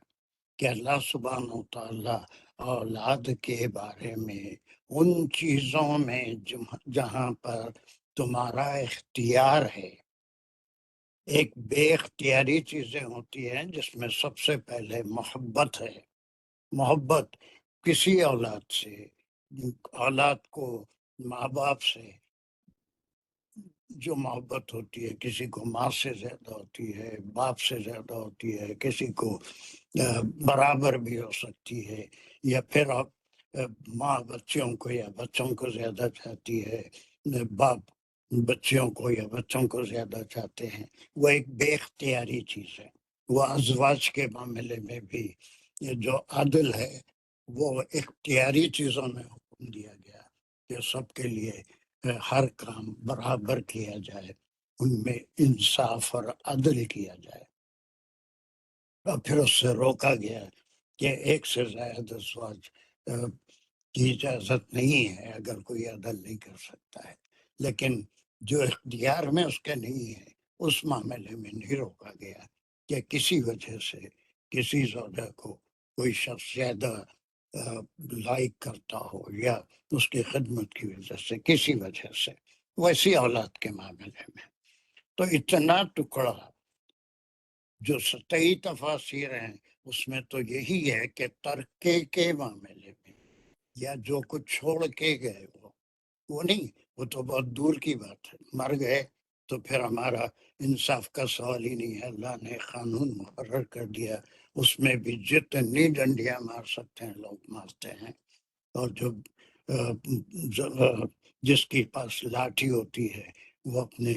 [SPEAKER 1] کہ اللہ سبحانہ تعالیٰ اولاد کے بارے میں ان چیزوں میں جہاں پر تمہارا اختیار ہے، ایک بے اختیاری چیزیں ہوتی ہیں جس میں سب سے پہلے محبت ہے. محبت کسی اولاد سے، اولاد کو ماں باپ سے جو محبت ہوتی ہے، کسی کو ماں سے زیادہ ہوتی ہے، باپ سے زیادہ ہوتی ہے، کسی کو برابر بھی ہو سکتی ہے، یا پھر ماں بچوں کو یا بچوں کو زیادہ چاہتی ہے، باپ بچوں کو یا بچوں کو زیادہ چاہتے ہیں. وہ ایک بے اختیاری چیز ہے. وہ ازواج کے معاملے میں بھی جو عدل ہے وہ اختیاری چیزوں میں حکم دیا گیا کہ سب کے لیے ہر کام برابر کیا جائے، ان میں انصاف اور عدل کیا جائے. اور پھر اس سے روکا گیا کہ ایک سے زائد ازواج کی اجازت نہیں ہے اگر کوئی عدل نہیں کر سکتا ہے. لیکن جو اختیار میں اس کے نہیں ہے اس معاملے میں نہیں روکا گیا کہ کسی وجہ سے کسی زوجہ کو کوئی شخص زیادہ لائک کرتا ہو یا اس کی خدمت کی وجہ سے کسی وجہ سے. ویسی اولاد کے معاملے میں تو اتنا ٹکڑا جو سطحی تفاسیر ہیں اس میں تو یہی ہے کہ ترکے کے معاملے میں یا جو کچھ چھوڑ کے گئے وہ نہیں، وہ تو بہت دور کی بات ہے. مر گئے تو پھر ہمارا انصاف کا سوال ہی نہیں ہے. اللہ نے قانون مقرر کر دیا، اس میں بھی جتنی ڈنڈیاں مار سکتے ہیں لوگ مارتے ہیں، اور جو جس کے پاس لاٹھی ہوتی ہے وہ اپنے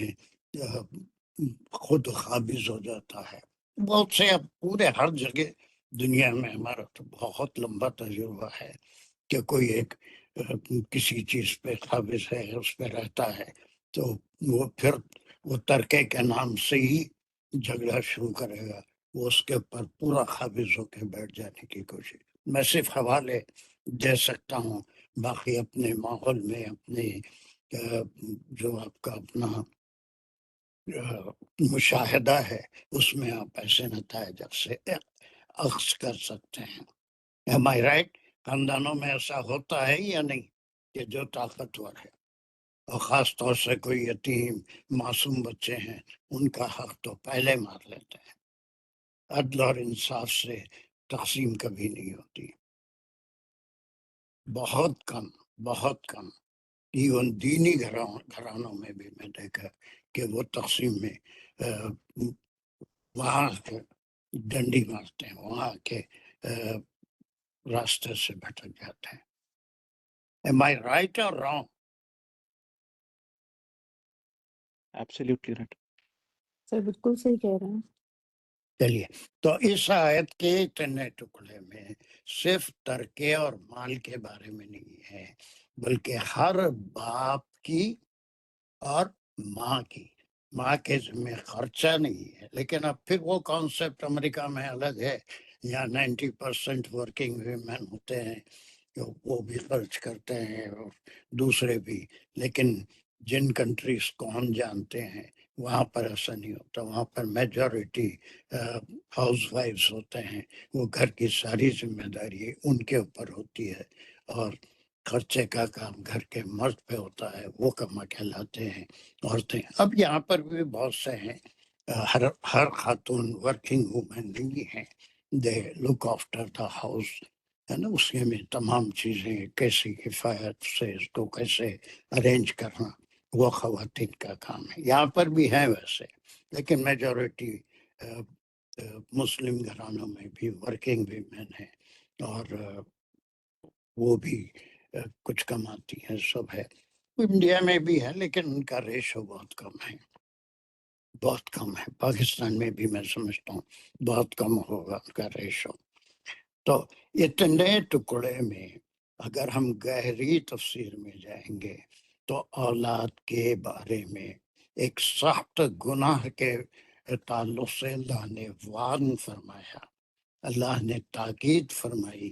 [SPEAKER 1] خود قابض ہو جاتا ہے. بہت سے اب پورے ہر جگہ دنیا میں ہمارا تو بہت لمبا تجربہ ہے کہ کوئی ایک کسی چیز پہ قابض ہے، اس پہ رہتا ہے، تو وہ پھر وہ ترکے کے نام سے ہی جھگڑا شروع کرے گا. وہ اس کے اوپر پورا قابض ہو کے بیٹھ جانے کی کوشش. میں صرف حوالے دے سکتا ہوں، باقی اپنے ماحول میں اپنے جو آپ کا اپنا مشاہدہ ہے اس میں آپ ایسے نتائج سے اخذ کر سکتے ہیں. Am I right؟ خاندانوں میں ایسا ہوتا ہے یا نہیں کہ جو طاقتور ہے، اور خاص طور سے کوئی یتیم معصوم بچے ہیں، ان کا حق تو پہلے مار لیتے ہیں. عدل اور انصاف سے تقسیم کبھی نہیں ہوتی. بہت کم، بہت کم. ایون دینی گھرانوں میں بھی میں دیکھا کہ وہ تقسیم میں وہاں کے ڈنڈی مارتے ہیں، وہاں کے راستے سے بھٹک جاتے ہیں. Am I right or wrong؟
[SPEAKER 5] Absolutely right.
[SPEAKER 8] سر بالکل صحیح کہہ رہے ہیں.
[SPEAKER 1] چلیے، تو اس آیت کے اتنے ٹکڑے میں صرف ترکے اور مال کے بارے میں نہیں ہے، بلکہ ہر باپ کی اور ماں کی. ماں کے ذمہ خرچہ نہیں ہے. لیکن اب پھر وہ کانسیپٹ امریکہ میں الگ ہے. یہاں 90% ورکنگ ویمن ہوتے ہیں، وہ بھی خرچ کرتے ہیں اور دوسرے بھی. لیکن جن کنٹریز کو ہم جانتے ہیں وہاں پر ایسا نہیں ہوتا. وہاں پر میجورٹی ہاؤس وائفز ہوتے ہیں، وہ گھر کی ساری ذمہ داری ان کے اوپر ہوتی ہے، اور خرچے کا کام گھر کے مرد پہ ہوتا ہے، وہ کما کہلاتے ہیں عورتیں. اب یہاں پر بھی بہت سے ہیں، ہر خاتون ورکنگ وومن نہیں ہیں. دے لک آفٹر دا ہاؤس، ہے نا. اس میں تمام چیزیں کیسی کفایت سے اس کو کیسے ارینج کرنا وہ خواتین کا کام ہے. یہاں پر بھی ہیں ویسے، لیکن میجورٹی مسلم گھرانوں میں بھی ورکنگ ویمن ہیں، اور وہ بھی کچھ کماتی ہیں. سب ہے، انڈیا میں بھی ہے، لیکن ان کا ریشو بہت کم ہے، بہت کم ہے. پاکستان میں بھی میں سمجھتا ہوں بہت کم ہوگا ان کا ریشو. تو اتنے ٹکڑے میں اگر ہم گہری تفسیر میں جائیں گے تو اولاد کے بارے میں ایک سخت گناہ کے تعلق سے اللہ نے وعن فرمایا، اللہ نے تاکید فرمائی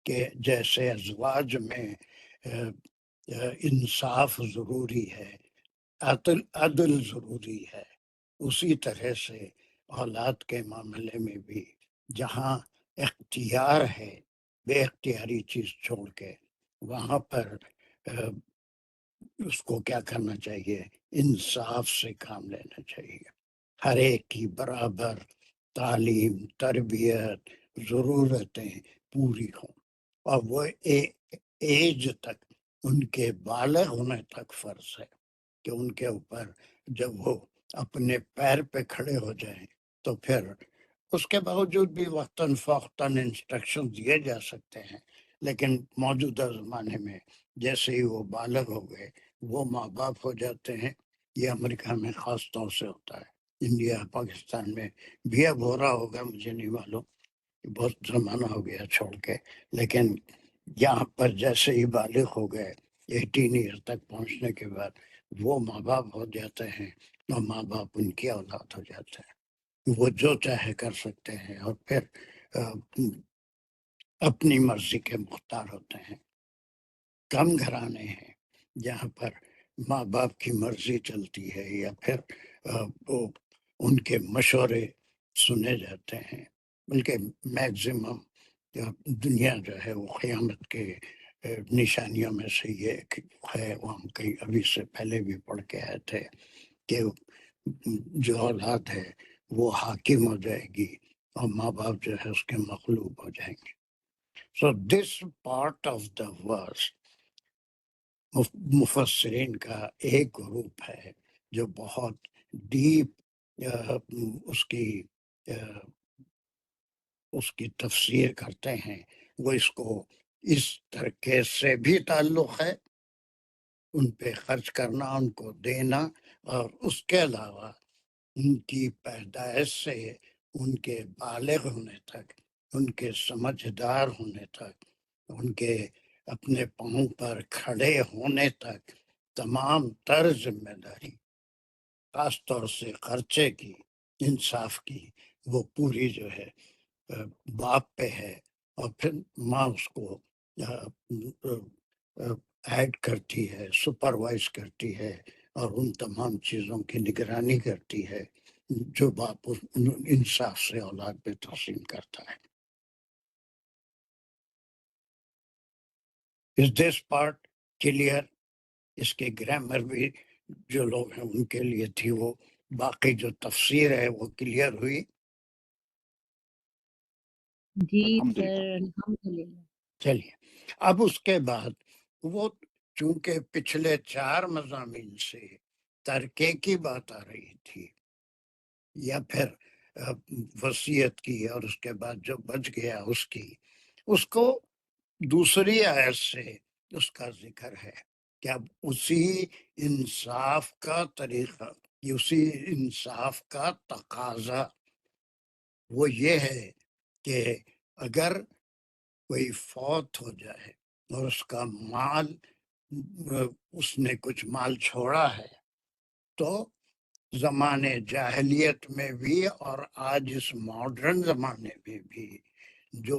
[SPEAKER 1] کہ جیسے ازواج میں انصاف ضروری ہے، عدل ضروری ہے، اسی طرح سے اولاد کے معاملے میں بھی جہاں اختیار ہے بے اختیاری چیز چھوڑ کے وہاں پر اس کو کیا کرنا چاہیے، انصاف سے کام لینا چاہیے، ہر ایک کی برابر تعلیم تربیت ضرورتیں پوری ہوں، اور وہ ایج تک ان کے بالغ ہونے تک فرض ہے کہ ان کے اوپر جب وہ اپنے پیر پہ کھڑے ہو جائیں تو پھر اس کے باوجود بھی وقتاً فوقتاً انسٹرکشن دیے جا سکتے ہیں، لیکن موجودہ زمانے میں جیسے ہی وہ بالغ ہو گئے وہ ماں باپ ہو جاتے ہیں۔ یہ امریکہ میں خاص طور سے ہوتا ہے، انڈیا پاکستان میں بھی اب ہو رہا ہوگا، مجھے نہیں معلوم، بہت زمانہ ہو گیا چھوڑ کے، لیکن یہاں پر جیسے ہی بالغ ہو گئے 18 ایئر تک پہنچنے کے بعد وہ ماں باپ ہو جاتے ہیں اور ماں باپ ان کی اولاد ہو جاتے ہیں، وہ جو چاہے کر سکتے ہیں اور پھر اپنی مرضی کے مختار ہوتے ہیں۔ کم گھرانے ہیں جہاں پر ماں باپ کی مرضی چلتی ہے یا پھر وہ ان کے مشورے سنے جاتے ہیں، بلکہ میکزیمم دنیا جو ہے وہ قیامت کے نشانیوں میں سے یہ ہے، وہ ہم کئی ابھی سے پہلے بھی پڑھ کے آئے تھے کہ جو اولاد ہے وہ حاکم ہو جائے گی اور ماں باپ جو ہے اس کے مغلوب ہو جائیں گے۔ So this part of the verse مفسرین کا ایک گروپ ہے جو بہت ڈیپ اس کی تفسیر کرتے ہیں، وہ اس کو اس طریقے سے بھی تعلق ہے، ان پہ خرچ کرنا، ان کو دینا، اور اس کے علاوہ ان کی پیدائش سے ان کے بالغ ہونے تک، ان کے سمجھدار ہونے تک، ان کے اپنے پاؤں پر کھڑے ہونے تک تمام تر ذمہ داری، خاص طور سے خرچے کی، انصاف کی، وہ پوری جو ہے باپ پہ ہے، اور پھر ماں اس کو ایڈ کرتی ہے، سپروائز کرتی ہے، اور ان تمام چیزوں کی نگرانی کرتی ہے جو باپ انصاف سے اولاد پہ تقسیم کرتا ہے۔ Is this part clear؟ اس کی گرامر بھی جو لوگ ہیں ان کے لیے تھی، وہ باقی جو تفسیر ہے وہ کلیئر ہوئی؟
[SPEAKER 9] جی
[SPEAKER 5] الحمدللہ۔
[SPEAKER 9] سر الحمدللہ۔
[SPEAKER 1] چلیے، اب اس کے بعد وہ چونکہ پچھلے 4 مضامین سے ترکے کی بات آ رہی تھی یا پھر وصیت کی، اور اس کے بعد جو بچ گیا اس کو دوسری آیت سے اس کا ذکر ہے کہ اب اسی انصاف کا طریقہ، اسی انصاف کا تقاضا وہ یہ ہے کہ اگر کوئی فوت ہو جائے اور اس کا مال، اس نے کچھ مال چھوڑا ہے، تو زمانے جاہلیت میں بھی اور آج اس ماڈرن زمانے میں بھی جو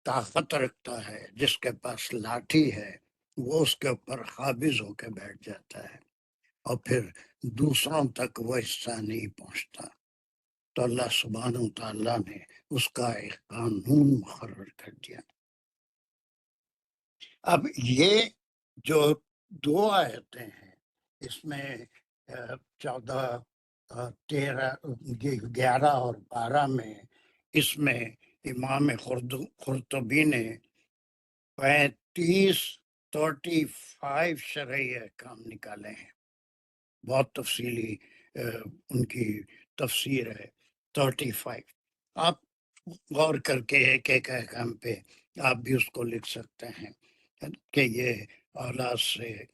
[SPEAKER 1] طاقت رکھتا ہے، جس کے پاس لاٹھی ہے، وہ اس کے اوپر قابض ہو کے بیٹھ جاتا ہے اور پھر دوسروں تک وہ حصہ نہیں پہنچتا، تو اللہ سبحانہ و تعالیٰ نے اس کا ایک قانون مقرر کر دیا۔ اب یہ جو 2 آیتیں ہیں، اس میں 14 11 اور 12 میں، اس میں امام قرطبی نے 35 شرعی احکام نکالے ہیں، بہت تفصیلی ان کی تفسیر ہے 35۔ آپ غور کر کے ایک احکام پہ آپ بھی اس کو لکھ سکتے ہیں کہ یہ اولاد سے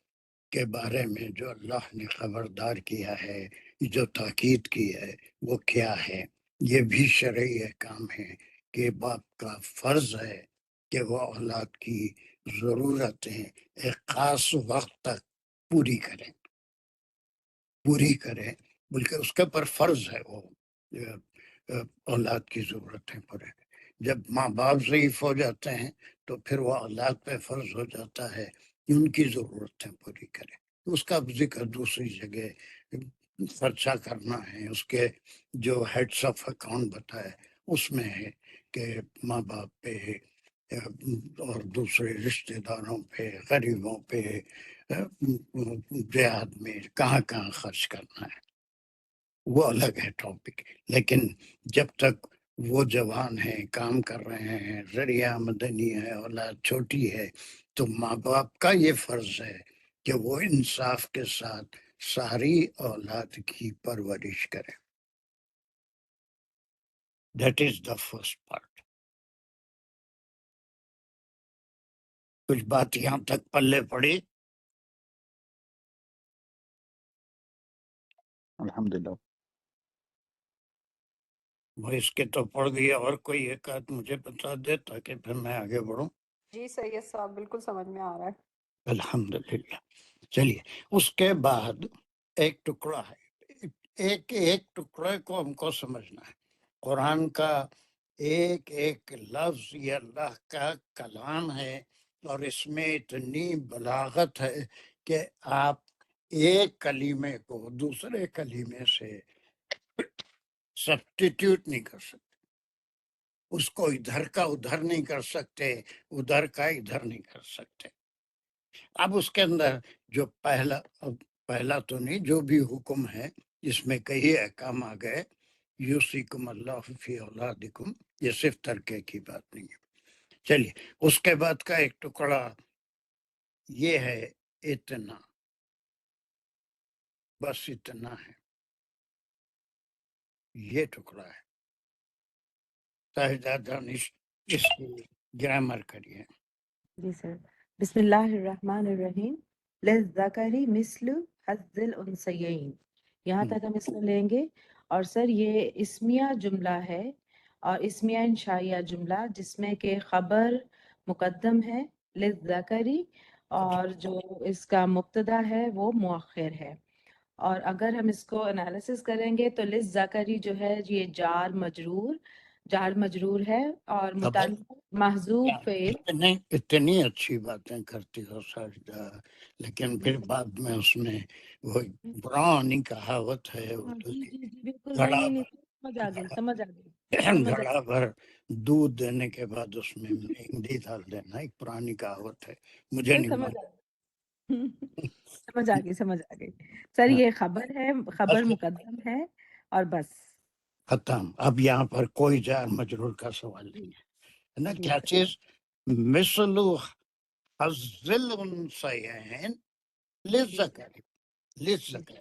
[SPEAKER 1] کے بارے میں جو اللہ نے خبردار کیا ہے، جو تاکید کی ہے، وہ کیا ہے۔ یہ بھی شرعی احکام ہے کہ باپ کا فرض ہے کہ وہ اولاد کی ضرورتیں ایک خاص وقت تک پوری کریں، بلکہ اس کے پر فرض ہے وہ اولاد کی ضرورتیں پورے۔ جب ماں باپ ضعیف ہو جاتے ہیں تو پھر وہ اولاد پہ فرض ہو جاتا ہے کہ ان کی ضرورتیں پوری کرے۔ اس کا ذکر دوسری جگہ خرچہ کرنا ہے، اس کے جو ہیڈس آف اکاؤنٹ بتائے اس میں ہے کہ ماں باپ پہ اور دوسرے رشتہ داروں پہ، غریبوں پہ، دیہات میں کہاں کہاں خرچ کرنا ہے، وہ الگ ہے ٹاپک. لیکن جب تک وہ جوان ہیں، کام کر رہے ہیں، ذریعہ آمدنی ہے، اولاد چھوٹی ہے، تو ماں باپ کا یہ فرض ہے کہ وہ انصاف کے ساتھ ساری اولاد کی پرورش کرے. That is the first part. کچھ بات یہاں تک پلے پڑی؟
[SPEAKER 5] الحمدللہ.
[SPEAKER 1] وہ اس کے تو پڑ گئی، اور کوئی ایک آدھ مجھے بتا دے تاکہ پھر میں آگے بڑھوں.
[SPEAKER 6] جی سید صاحب بالکل سمجھ میں آ رہا ہے.
[SPEAKER 1] الحمدللہ. چلیے، اس کے بعد ایک ٹکڑا ہے، ایک ٹکڑے کو ہم کو سمجھنا ہے. قرآن کا ایک ایک لفظ یہ اللہ کا کلام ہے، اور اس میں اتنی بلاغت ہے کہ آپ ایک کلمے کو دوسرے کلمے سے سبسٹیٹیوٹ نہیں کر سکتے. اس کو ادھر کا ادھر نہیں کر سکتے، ادھر کا ادھر نہیں کر سکتے. اب اس کے اندر جو پہلا تو نہیں، جو بھی حکم ہے جس میں کئی احکام آ گئے، یوصیکم اللہ فی اولادکم، یہ صرف ترکے کی بات نہیں ہے. چلیے، اس کے بعد کا ایک ٹکڑا یہ ہے اتنا، بس اتنا ہے، یہ ٹکڑا ہے. شاہدہ دانش اس کی گرامر کریے.
[SPEAKER 8] جی سر. بسم اللہ الرحمن الرحیم. للذکری مثل حظ الانثیین. یہاں تک ہم اس کو لیں گے. اور سر یہ اسمیہ جملہ ہے، اور اسمیہ انشائیہ جملہ جس میں کہ خبر مقدم ہے للذکری، اور جو اس کا مبتدا ہے وہ مؤخر ہے. اور اگر ہم اس کو انالیسس کریں گے تو للذکری جو ہے یہ جار مجرور ہے، اور
[SPEAKER 1] خبر
[SPEAKER 8] متعلق محذوف فعل.
[SPEAKER 1] اتنی اچھی باتیں کرتی ہو ساجدہ، لیکن پھر بعد میں اس میں وہ پرانی کہاوت ہے
[SPEAKER 8] ہاں
[SPEAKER 1] اردو
[SPEAKER 8] جی
[SPEAKER 1] کی،
[SPEAKER 8] جی جی بالکل.
[SPEAKER 1] گھڑا
[SPEAKER 8] نہیں سمجھ آ گئی.
[SPEAKER 1] گھڑا بھر دودھ دینے کے بعد اس میں ہندی ڈال دینا، ایک پرانی کہاوت ہے، مجھے
[SPEAKER 8] نہیں
[SPEAKER 1] نہیں
[SPEAKER 8] سمجھ آ
[SPEAKER 1] معلوم.
[SPEAKER 8] گئی. سمجھ آ گئی سر. یہ خبر ہے، خبر
[SPEAKER 1] بس
[SPEAKER 8] مقدم ہے، اور بس
[SPEAKER 1] ختم. اب یہاں پر کوئی جار مجرور کا سوال
[SPEAKER 8] جی
[SPEAKER 1] نہیں ہے نا.
[SPEAKER 8] جی
[SPEAKER 1] کیا
[SPEAKER 8] سر.
[SPEAKER 1] چیز؟ مثل حظ الانثیین
[SPEAKER 8] جی
[SPEAKER 1] للذکر.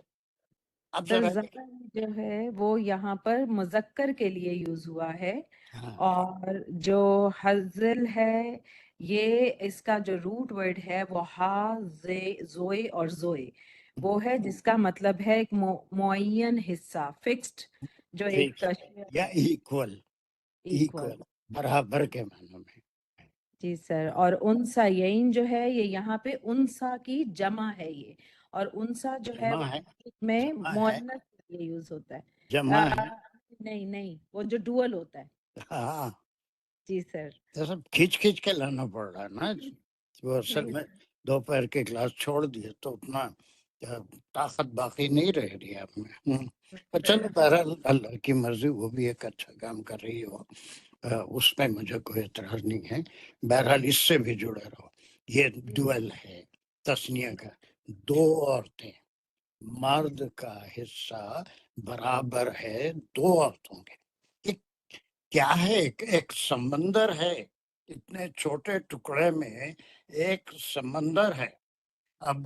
[SPEAKER 1] اب
[SPEAKER 8] سر
[SPEAKER 1] ذرا
[SPEAKER 8] ذکر جو ہے وہ یہاں پر مذکر کے لیے یوز ہوا ہے،
[SPEAKER 1] ہاں،
[SPEAKER 8] اور جو حزل ہے یہ اس کا جو روٹ ورڈ ہے وہ ہا زوئے اور زوئے، وہ ہے جس کا مطلب ہے ایک معین حصہ، فکسڈ، جو ایک
[SPEAKER 1] فکس یا ایکول،
[SPEAKER 8] ایکول.
[SPEAKER 1] برابر کے معنی میں.
[SPEAKER 8] جی سر. اور انثیین جو ہے یہ یہاں پہ انسا کی جمع ہے، یہ اور انسا جو ہے
[SPEAKER 1] جمع
[SPEAKER 8] وہ
[SPEAKER 1] ہے،
[SPEAKER 8] میں
[SPEAKER 1] جمع ہے،
[SPEAKER 8] مؤنث کے لیے یوز ہوتا ہے.
[SPEAKER 1] جمع ہے.
[SPEAKER 8] نہیں وہ جو ڈوئل ہوتا ہے.
[SPEAKER 1] ہاں،
[SPEAKER 8] جی سر.
[SPEAKER 1] تو سب کھینچ کے لانا پڑ رہا ہے نا. وہ اصل
[SPEAKER 8] نہیں
[SPEAKER 1] میں دوپہر کے کلاس چھوڑ دیے تو اتنا طاقت باقی نہیں رہ رہی آپ میں. چلو بہرحال اللہ کی مرضی، وہ بھی ایک اچھا کام کر رہی ہو، اس پہ مجھے کوئی اعتراض نہیں ہے. بہرحال اس سے بھی جڑے رہو. یہ ڈویل ہے، تسنیہ کا، دو عورتیں، مرد کا حصہ برابر ہے دو عورتوں کے. کیا ہے؟ ایک سمندر ہے، اتنے چھوٹے ٹکڑے میں ایک سمندر ہے. اب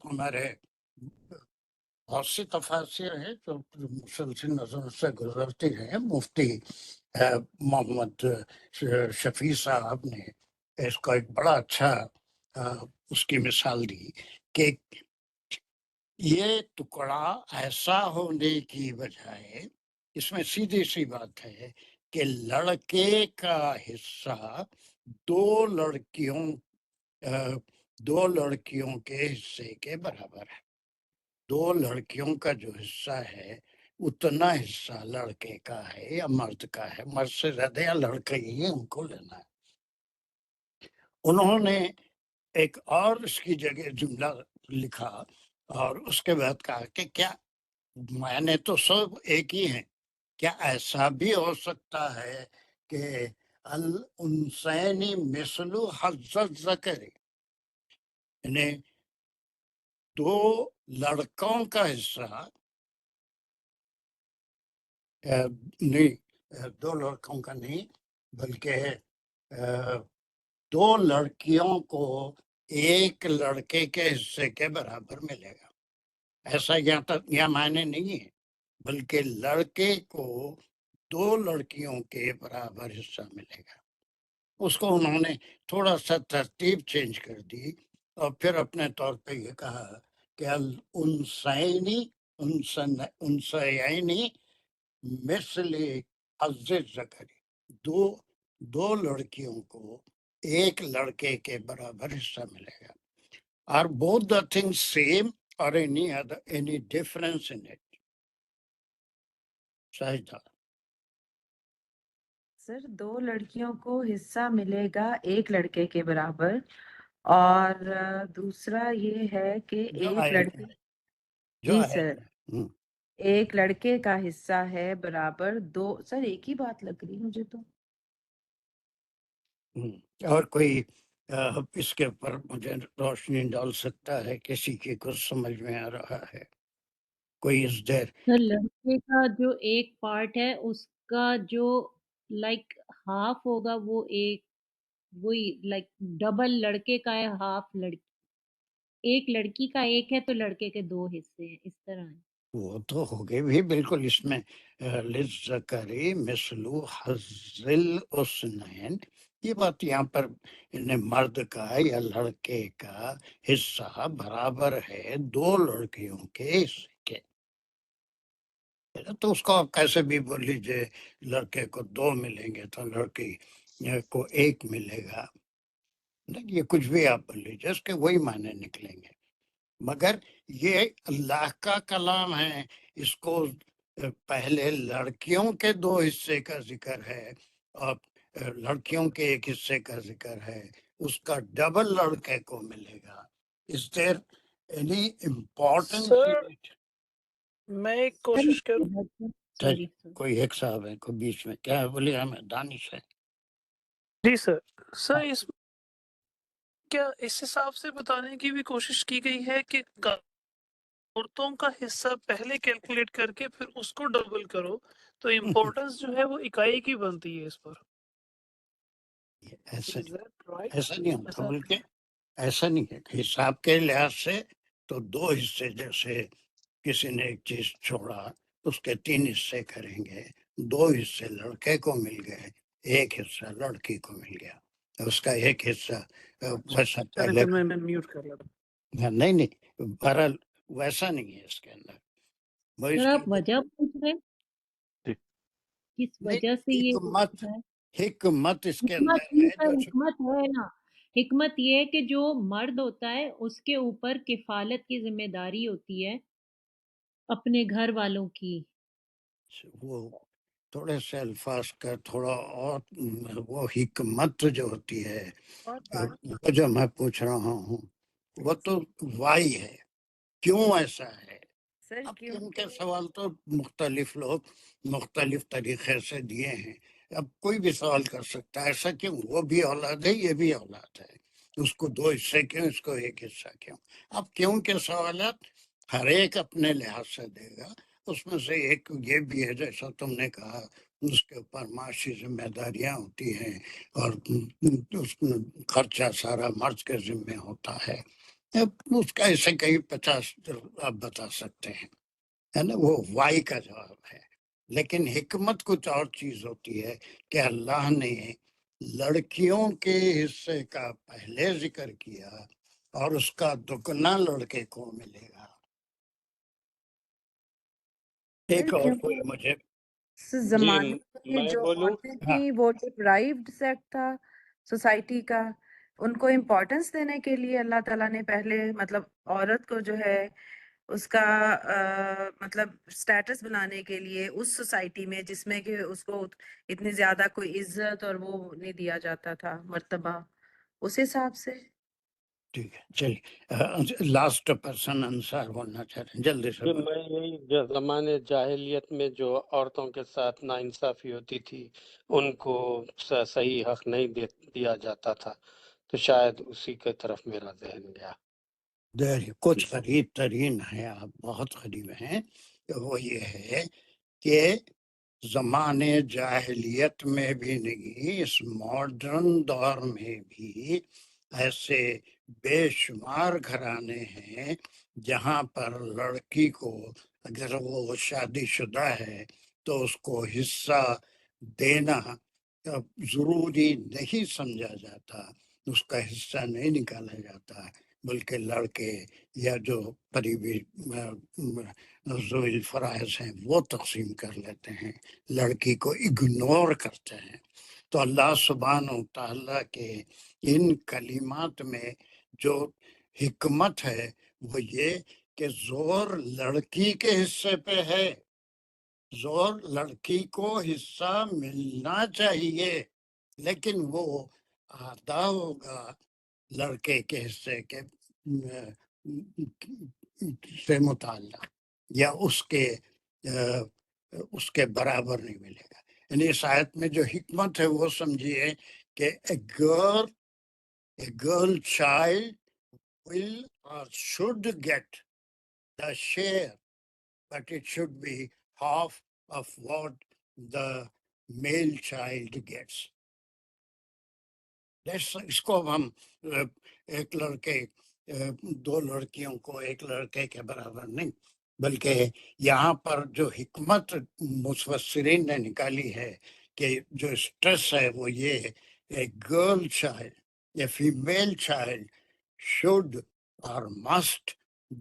[SPEAKER 1] ہمارے بہت سی تفاسیر ہیں جو مسلسل نظر سے گزرتی ہیں. مفتی محمد شفیع صاحب نے اس کو ایک بڑا اچھا اس کی مثال دی کہ یہ ٹکڑا ایسا ہونے کی بجائے، اس میں سیدھی سی بات ہے کہ لڑکے کا حصہ دو لڑکیوں کے حصے کے برابر ہے. دو لڑکیوں کا جو حصہ ہے اتنا حصہ لڑکے کا ہے یا مرد کا ہے. مرد سے زیادہ یا لڑکے ہی ان کو لینا ہے. انہوں نے ایک اور اس کی جگہ جملہ لکھا، اور اس کے بعد کہا کہ کیا معنی تو سب ایک ہی ہیں، کیا ایسا بھی ہو سکتا ہے کہ الانسینی مثل حظ الذکر، یعنی دو لڑکوں کا حصہ نہیں، دو لڑکوں کا نہیں بلکہ دو لڑکیوں کو ایک لڑکے کے حصے کے برابر ملے گا، ایسا یا معنی نہیں ہے، بلکہ لڑکے کو دو لڑکیوں کے برابر حصہ ملے گا۔ اس کو انہوں نے تھوڑا سا ترتیب چینج کر دی اور پھر اپنے طور پہ یہ کہا کہ الانثیین مثل حظ الذکر، دو لڑکیوں کو ایک لڑکے کے برابر حصہ ملے گا۔ Are both the things same or any difference in it؟ Shahida
[SPEAKER 8] سر دو لڑکیوں کو حصہ ملے گا ایک لڑکے کے برابر، اور دوسرا یہ ہے کہ
[SPEAKER 1] جو
[SPEAKER 8] ایک
[SPEAKER 1] آیت
[SPEAKER 8] لڑکے،
[SPEAKER 1] میں جو
[SPEAKER 8] جی
[SPEAKER 1] آیت
[SPEAKER 8] سر،
[SPEAKER 1] میں
[SPEAKER 8] ایک لڑکے کا حصہ ہے برابر دو، سر ایک ہی بات لگ رہی مجھے تو۔
[SPEAKER 1] اور کوئی اس کے اوپر مجھے روشنی ڈال سکتا ہے؟ کسی کی کچھ سمجھ میں آ رہا ہے؟ کوئی اس دیر
[SPEAKER 9] سر لڑکے کا جو ایک پارٹ ہے اس کا جو لائک ہاف ہوگا وہ ایک وہی لائک ڈبل لڑکے کا ہے، ہاف لڑکی، ایک لڑکی کا ایک ہے تو لڑکے کے دو حصے ہیں، اس طرح ہے۔
[SPEAKER 1] وہ تو ہو گئے بھی بالکل، اس میں للذکر مثل حظ الانثیین، یہ بات یہاں پر مرد کا یا لڑکے کا حصہ برابر ہے دو لڑکیوں کے حصے کے، تو اس کو آپ کیسے بھی بول لیجیے، لڑکے کو دو ملیں گے تو لڑکی کو ایک ملے گا، یہ کچھ بھی آپ بول لیجیے، اس کے وہی معنی نکلیں گے۔ مگر یہ اللہ کا کلام ہے، اس کو پہلے لڑکیوں کے دو حصے کا ذکر ہے اور لڑکیوں کے ایک حصے کا ذکر ہے، اس کا ڈبل لڑکے کو ملے گا۔ Is there any importance
[SPEAKER 10] sir
[SPEAKER 1] in it؟
[SPEAKER 10] میں ایک کوشش کروں۔
[SPEAKER 9] سوری
[SPEAKER 1] کوئی ایک صاحب ہے کوئی بیچ میں کیا ہے، بولیے ہمیں دانش ہے۔
[SPEAKER 10] جی سر، سر اس کیا اس حساب سے بتانے کی بھی کوشش کی گئی ہے کہ عورتوں کا حصہ پہلے کیلکولیٹ کر کے پھر اس کو ڈبل کرو تو امپورٹنس جو ہے وہ اکائی کی بنتی ہے اس پر؟
[SPEAKER 1] ایسا
[SPEAKER 10] Is that right؟
[SPEAKER 1] ایسا نہیں ہوتا،
[SPEAKER 10] ایسا
[SPEAKER 1] بلکہ ایسا نہیں ہے، حساب کے لحاظ سے تو دو حصے، جیسے کسی نے ایک چیز چھوڑا اس کے تین حصے کریں گے، دو حصے لڑکے کو مل گئے، ایک حصہ لڑکی کو مل گیا، اس کا ایک حصہ ویسا
[SPEAKER 10] چلے
[SPEAKER 1] پہلے
[SPEAKER 10] پھر میں میوٹ کر لیتا
[SPEAKER 1] نہیں بہرحال ویسا نہیں ہے اس کے اندر، وہ اس
[SPEAKER 9] سر
[SPEAKER 1] کی
[SPEAKER 9] آپ وجہ پوچھ رہے ہیں
[SPEAKER 5] جی
[SPEAKER 9] کس
[SPEAKER 1] نہیں،
[SPEAKER 9] وجہ سے یہ
[SPEAKER 1] حکمت
[SPEAKER 9] ہے؟
[SPEAKER 1] حکمت اس کے
[SPEAKER 9] حکمت
[SPEAKER 1] اندر
[SPEAKER 9] ہی
[SPEAKER 1] ہے
[SPEAKER 9] سر،
[SPEAKER 1] جو
[SPEAKER 9] حکمت ہے نا، حکمت یہ ہے کہ جو مرد ہوتا ہے اس کے اوپر کفالت کی ذمہ داری ہوتی ہے اپنے گھر والوں کی۔
[SPEAKER 1] وہ تھوڑے سے الفاظ کا تھوڑا اور وہ حکمت جو ہوتی ہے، وہ جو میں پوچھ رہا ہوں وہ تو وائی ہے، کیوں ایسا ہے؟
[SPEAKER 8] سر
[SPEAKER 1] اب
[SPEAKER 8] کیوں
[SPEAKER 1] کیوں کے سوال تو مختلف لوگ مختلف طریقے سے دیے ہیں، اب کوئی بھی سوال کر سکتا ہے ایسا کیوں، وہ بھی اولاد ہے یہ بھی اولاد ہے، اس کو دو حصے کیوں، اس کو ایک حصہ کیوں؟ اب کیوں کے سوالات ہر ایک اپنے لحاظ سے دے گا، اس میں سے ایک یہ بھی ہے جیسا تم نے کہا اس کے اوپر معاشی ذمہ داریاں ہوتی ہیں اور اس خرچہ سارا مرد کے ذمہ ہوتا ہے، اس کا ایسے کئی 50 آپ بتا سکتے ہیں، ہے نا، وہ وائی کا جواب ہے۔ لیکن حکمت کچھ اور چیز ہوتی ہے کہ اللہ نے لڑکیوں کے حصے کا پہلے ذکر کیا اور اس کا دگنا لڑکے کو ملے گا۔ ایک اور کوئی مجھے
[SPEAKER 8] زمانے میں
[SPEAKER 3] میں
[SPEAKER 8] جو
[SPEAKER 3] بولوں؟
[SPEAKER 8] عورتیں تھیں وہ ڈپرائیوڈ سیٹ تھا سوسائٹی کا، ان کو امپورٹنس دینے کے لیے اللہ تعالیٰ نے پہلے مطلب عورت کو جو ہے اس کا مطلب سٹیٹس بنانے کے لیے اس سوسائٹی میں جس میں کہ اس کو اتنی زیادہ کوئی عزت اور وہ نہیں دیا جاتا تھا مرتبہ، اس حساب سے
[SPEAKER 1] ٹھیک ہے چلیے لاسٹ پرسن انصار بولنا چاہ رہے ہیں جلدی سے
[SPEAKER 3] کہ میں یہی جو زمانے جاہلیت میں جو عورتوں کے ساتھ ناانصافی ہوتی تھی ان کو صحیح حق نہیں دیا جاتا تھا، تو شاید اسی کے طرف میرا ذہن گیا۔
[SPEAKER 1] کچھ قریب ترین ہیں، آپ بہت قریب ہیں، وہ یہ ہے کہ زمانے جاہلیت میں بھی نہیں، اس ماڈرن دور میں بھی ایسے بے شمار گھرانے ہیں جہاں پر لڑکی کو اگر وہ شادی شدہ ہے تو اس کو حصہ دینا ضروری نہیں سمجھا جاتا، اس کا حصہ نہیں نکالا جاتا، بلکہ لڑکے یا جو قریبی ذوی الفرائض ہیں وہ تقسیم کر لیتے ہیں، لڑکی کو اگنور کرتے ہیں۔ تو اللہ سبحانہ و تعالیٰ کے ان کلمات میں جو حکمت ہے وہ یہ کہ زور لڑکی کے حصے پہ ہے، زور لڑکی کو حصہ ملنا چاہیے، لیکن وہ آدھا ہوگا لڑکے کے حصے کے سے متعلق، یا اس کے برابر نہیں ملے گا۔ یعنی اس آیت میں جو حکمت ہے وہ سمجھیے کہ a girl child will or should get the share, but it should be half of what the male child gets. اس کو ہم ایک لڑکے دو لڑکیوں کو ایک لڑکے کے برابر نہیں، بلکہ یہاں پر جو حکمت مفسرین نے نکالی ہے کہ جو اسٹریس ہے وہ یہ ہے گرل چائلڈ یا فیمیل چائلڈ شوڈ اور must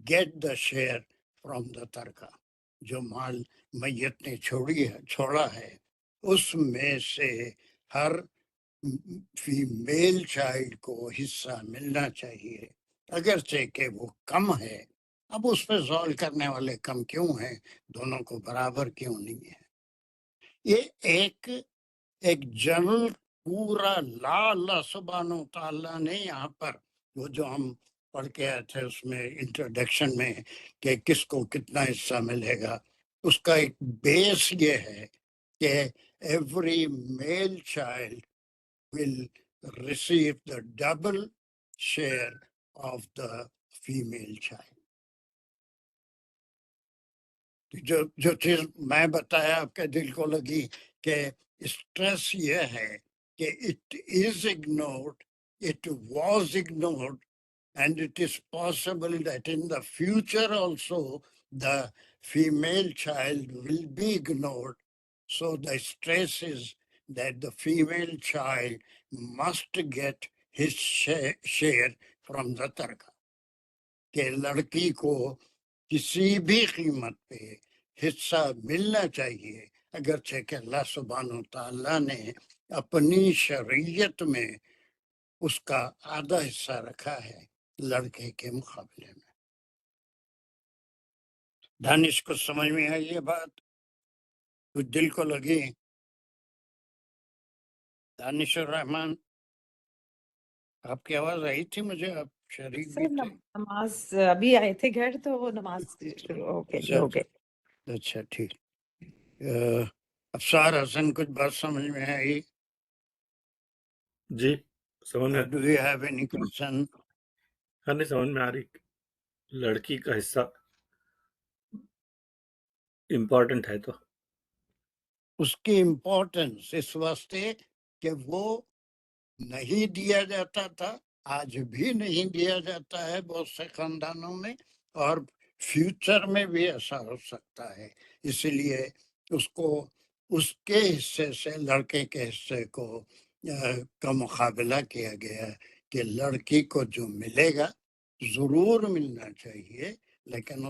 [SPEAKER 1] get the share from the ترکہ، جو مال میت نے چھوڑا ہے اس میں سے ہر فیمیل چائلڈ کو حصہ ملنا چاہیے، اگرچہ کہ وہ کم ہے۔ اب اس پہ سوال کرنے والے کم کیوں ہیں، دونوں کو برابر کیوں نہیں ہے؟ یہ ایک جنرل پورا لا اللہ سبحانہ و تعالیٰ نے یہاں پر وہ جو ہم پڑھ کے آئے تھے اس میں انٹروڈکشن میں کہ کس کو کتنا حصہ ملے گا، اس کا ایک بیس یہ ہے کہ every male child will receive the double share of the female child. جو چیز میں بتایا آپ کے دل کو لگی کہ اسٹریس یہ ہے کہ it is ignored, it was ignored, and it is possible that in the future also the female child will be ignored. So the stress is that the female child must get his share from the tarka. کہ لڑکی کو کسی بھی قیمت پہ حصہ ملنا چاہیے، اگرچہ کہ اللہ سبحانہ و تعالیٰ نے اپنی شریعت میں اس کا آدھا حصہ رکھا ہے لڑکے کے مقابلے میں۔ دانش کو سمجھ میں آئی یہ بات؟ کچھ دل کو لگی؟ دانش الرحمن آپ کی آواز آئی تھی مجھے، آپ شریک بھی
[SPEAKER 8] سر
[SPEAKER 1] تھے؟
[SPEAKER 8] نماز ابھی آئے تھے گھر تو وہ نماز شروع ہو گئے۔
[SPEAKER 1] اچھا ٹھیک۔ افسار حسن کچھ بات سمجھ میں آئی؟
[SPEAKER 11] جی سمجھ میں،
[SPEAKER 1] Do you have any question?
[SPEAKER 11] ہاں نہیں سمجھ میں آ رہی، لڑکی کا حصہ امپورٹنٹ ہے تو
[SPEAKER 1] اس کی امپورٹنس اس واسطے کہ وہ نہیں دیا جاتا تھا، آج بھی نہیں دیا جاتا ہے بہت سے خاندانوں میں، اور فیوچر میں بھی ایسا ہو سکتا ہے، اسی لیے اس کو اس کے حصے سے لڑکے کے حصے کو کا مقابلہ کیا گیا کہ لڑکی کو جو ملے گا ضرور ملنا چاہیے، لیکن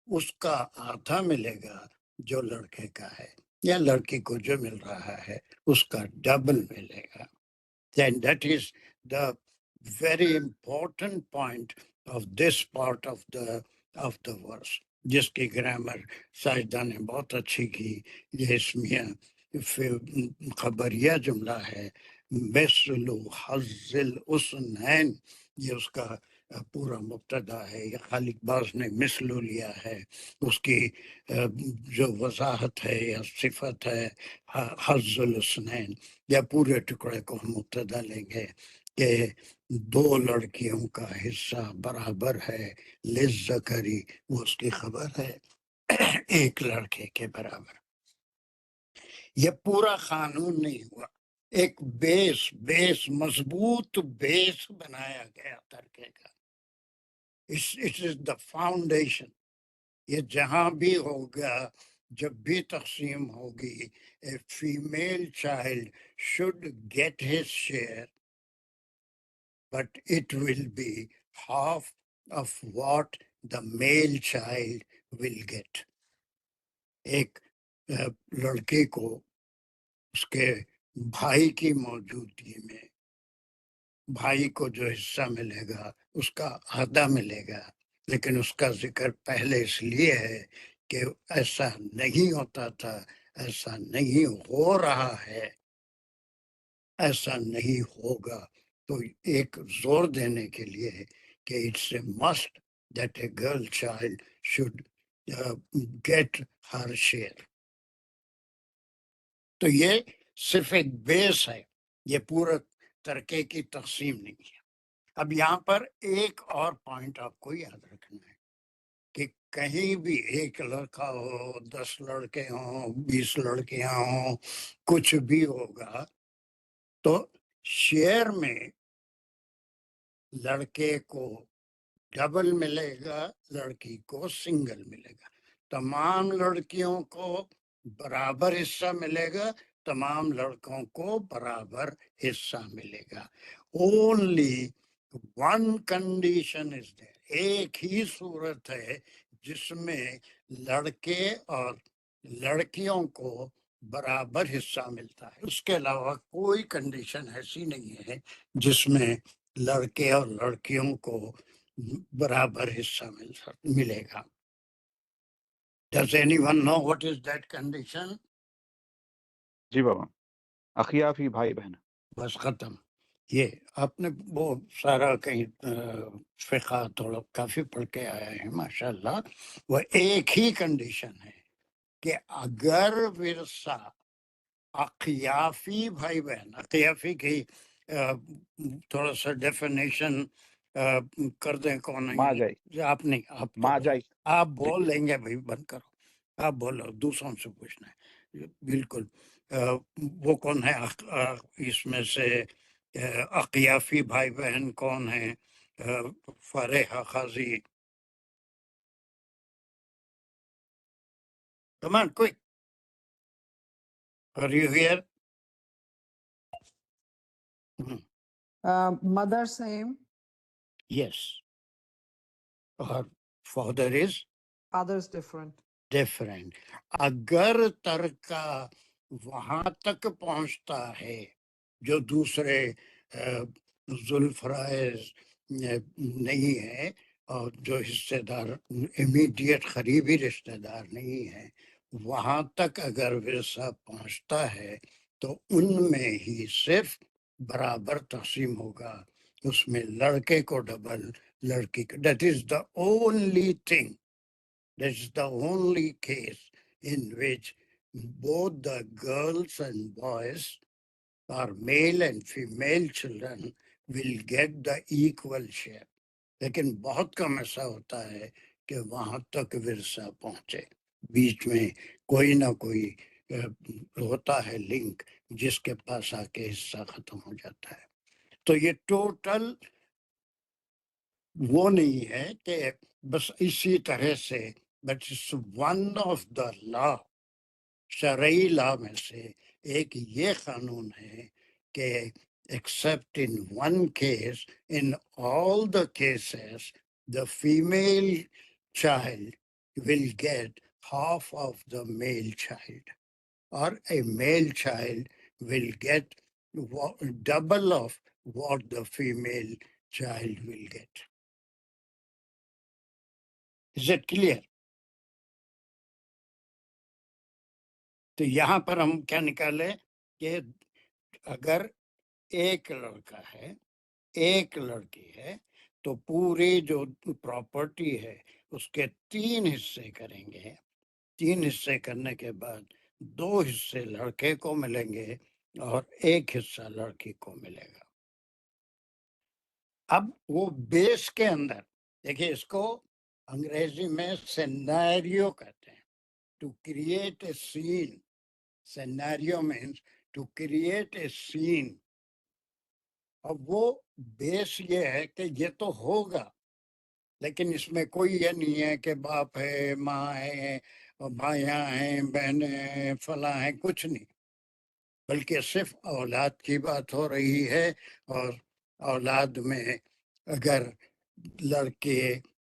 [SPEAKER 1] اس کا آدھا ملے گا جو لڑکے کا ہے، یا لڑکی کو جو مل رہا ہے اس کا ڈبل ملے گا۔ And that is the very important point of this part of the verse، جس کی گرامر ساجدہ نے بہت اچھی کی۔ یہ اسمیہ خبریہ جملہ ہے، مثل حظ الحسنین، یہ اس کا پورا مبتدا ہے، یہ خالق باز نے مثل لیا ہے، اس کی جو وضاحت ہے یا صفت ہے حظ الحسنین، یا پورے ٹکڑے کو ہم مبتدا لیں گے کہ دو لڑکیوں کا حصہ برابر ہے، للذکری وہ اس کی خبر ہے ایک لڑکے کے برابر۔ یہ پورا قانون نہیں ہوا، ایک بیس مضبوط بیس بنایا گیا ترکے کا، اٹ از دا فاؤنڈیشن۔ یہ جہاں بھی ہوگا، جب بھی تقسیم ہوگی، a female child should get his share, but it will be half of what the male child will get۔ ایک لڑکے کو اس کے بھائی کی موجودگی میں بھائی کو جو حصہ ملے گا اس کا آدھا ملے گا، لیکن اس کا ذکر پہلے اس لیے ہے کہ ایسا نہیں ہوتا تھا، ایسا نہیں ہو رہا ہے، ایسا نہیں ہوگا، تو ایک زور دینے کے لیے کہ it's a must that a girl child should get her share. تو یہ صرف ایک بیس ہے، یہ پورا ترکے کی تقسیم نہیں ہے۔ اب یہاں پر ایک اور پوائنٹ آپ کو یاد رکھنا ہے کہ کہیں بھی ایک لڑکا ہو، 10 لڑکے ہوں، 20 لڑکیاں ہوں، کچھ بھی ہوگا، تو شیئر میں لڑکے کو ڈبل ملے گا، لڑکی کو سنگل ملے گا۔ تمام لڑکیوں کو برابر حصہ ملے گا، تمام لڑکوں کو برابر حصہ ملے گا۔ اونلی ون کنڈیشن از دیر، ایک ہی صورت ہے جس میں لڑکے اور لڑکیوں کو برابر حصہ ملتا ہے، اس کے علاوہ کوئی کنڈیشن ایسی نہیں ہے جس میں لڑکے اور لڑکیوں کو برابر حصہ ملے گا۔ Does anyone know what is that condition؟
[SPEAKER 5] جی بابا، اخیافی بھائی بہن۔
[SPEAKER 1] بس ختم۔ یہ آپ نے وہ سارا کہیں فقہ تھوڑا کافی پڑھ کے آیا ہے ماشاءاللہ، وہ ایک ہی کنڈیشن ہے کہ اگر ورثہ اقیافی بھائی بہن، اقیافی کی تھوڑا سا ڈیفینیشن کر دیں کون ہے؟
[SPEAKER 5] ماں جائی،
[SPEAKER 1] آپ نہیں، آپ
[SPEAKER 5] ماں جائی،
[SPEAKER 1] آپ بول لیں گے بھائی، بند کرو، آپ بولو، دوسروں سے پوچھنا ہے۔ بالکل وہ کون ہے اس میں سے اقیافی بھائی بہن کون ہیں؟ فارح قاضی، come on quick، are you here؟
[SPEAKER 12] Mother same,
[SPEAKER 1] yes، اور father is
[SPEAKER 12] others different.
[SPEAKER 1] different۔ اگر ترکہ وہاں تک پہنچتا ہے جو دوسرے ذوالفرائض نہیں ہے اور جو حصے دار امیڈیٹ قریبی رشتہ دار نہیں ہے، وہاں تک اگر ورثہ پہنچتا ہے تو ان میں ہی صرف برابر تقسیم ہوگا، اس میں لڑکے کو ڈبل، لڑکی کو۔ That is the only thing, that is the only case in which both the girls and boys or male and female children will get the equal share۔ لیکن بہت کم ایسا ہوتا ہے کہ وہاں تک ورثہ پہنچے، بیچ میں کوئی نہ کوئی ہوتا ہے لنک جس کے پاس آ کے حصہ ختم ہو جاتا ہے۔ تو یہ ٹوٹل وہ نہیں ہے کہ بس اسی طرح سے، but it's one of the law, شرعی لا میں سے ایک یہ قانون ہے کہ except in one case, in all the cases, the female child will get half of the male child, or a male child will get double of what the female child will get۔ Is it clear؟ تو یہاں پر ہم کیا نکالے کہ اگر ایک لڑکا ہے ایک لڑکی ہے تو پوری جو پراپرٹی ہے اس کے 3 حصے کریں گے. 3 حصے کرنے کے بعد 2 حصے لڑکے کو ملیں گے اور 1 حصہ لڑکی کو ملے گا. اب وہ بیس کے اندر دیکھیے، اس کو انگریزی میں سینیریو کہتے ہیں. To create a scene. Scenario means to create a scene. اب وہ بیس یہ ہے کہ یہ تو ہوگا، لیکن اس میں کوئی یہ نہیں ہے کہ باپ ہے، ماں ہے، بھائیاں ہیں، بہنیں ہیں، فلاں ہیں، کچھ نہیں، بلکہ صرف اولاد کی بات ہو رہی ہے. اور اولاد میں اگر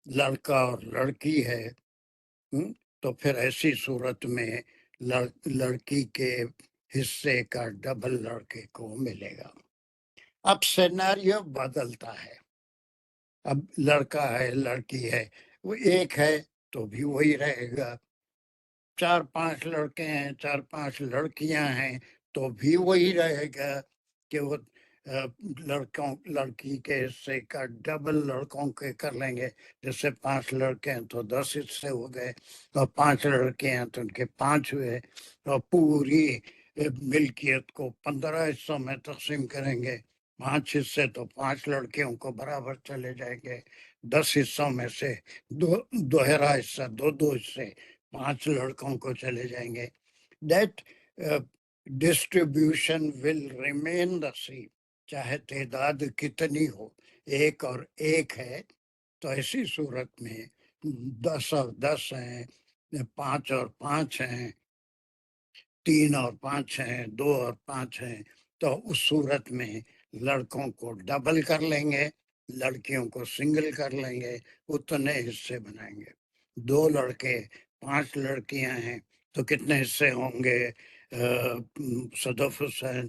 [SPEAKER 1] لڑکا اور لڑکی ہے تو پھر ایسی صورت میں لڑکی کے حصے کا ڈبل لڑکے کو ملے گا. اب سیناریو بدلتا ہے. اب لڑکا ہے لڑکی ہے، وہ ایک ہے تو بھی وہی رہے گا. 4-5 لڑکے ہیں، 4-5 لڑکیاں ہیں تو بھی وہی رہے گا کہ وہ لڑکی کے حصے کا ڈبل لڑکوں کے کر لیں گے. جیسے 5 لڑکے ہیں تو 10 حصے ہو گئے، اور 5 لڑکے ہیں تو ان کے 5 ہوئے، اور پوری ملکیت کو 15 حصوں میں تقسیم کریں گے. 5 حصے تو 5 لڑکیوں کو برابر چلے جائیں گے. 10 حصوں میں سے دوہرا حصہ 2 حصے 5 لڑکوں کو چلے جائیں گے. That distribution will remain the same, چاہے تعداد کتنی ہو. 1 اور 1 ہے تو ایسی صورت میں 10 اور 10 ہیں، 5 اور 5 ہیں، 3 اور 5 ہیں، 2 اور 5 ہیں. تو اس صورت میں لڑکوں کو ڈبل کر لیں گے، لڑکیوں کو سنگل کر لیں گے، اتنے حصے بنائیں گے. 2 لڑکے 5 لڑکیاں ہیں تو کتنے حصے ہوں گے؟ صدف حسین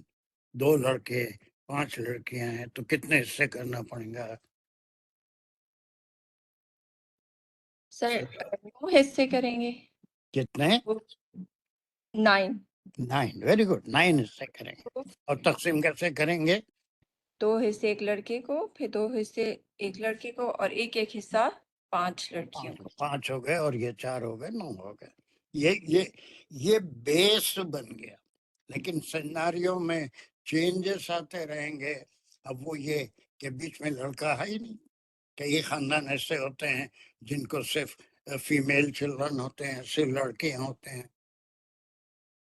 [SPEAKER 1] 2 لڑکے 5 لڑکیاں ہیں تو کتنے حصے کرنا پڑے گا؟
[SPEAKER 4] سر 9 حصے کریں گے.
[SPEAKER 1] کتنے؟
[SPEAKER 4] 9.
[SPEAKER 1] 9. Very good. 9 حصے کریں گے. اور تقسیم کیسے کریں گے؟
[SPEAKER 4] 2 حصے ایک لڑکے کو، پھر 2 حصے ایک لڑکے کو، اور ایک حصہ 5 لڑکیوں کو.
[SPEAKER 1] 5 ہو گئے اور یہ 4 ہو گئے، 9 ہو گئے. یہ بیس بن گیا. لیکن سیناریو میں چینجز آتے رہیں گے. اب وہ یہ کہ بیچ میں لڑکا ہے ہی نہیں. کئی خاندان ایسے ہوتے ہیں جن کو صرف فیمیل چلڈرن ہوتے ہیں، صرف لڑکیاں ہوتے ہیں.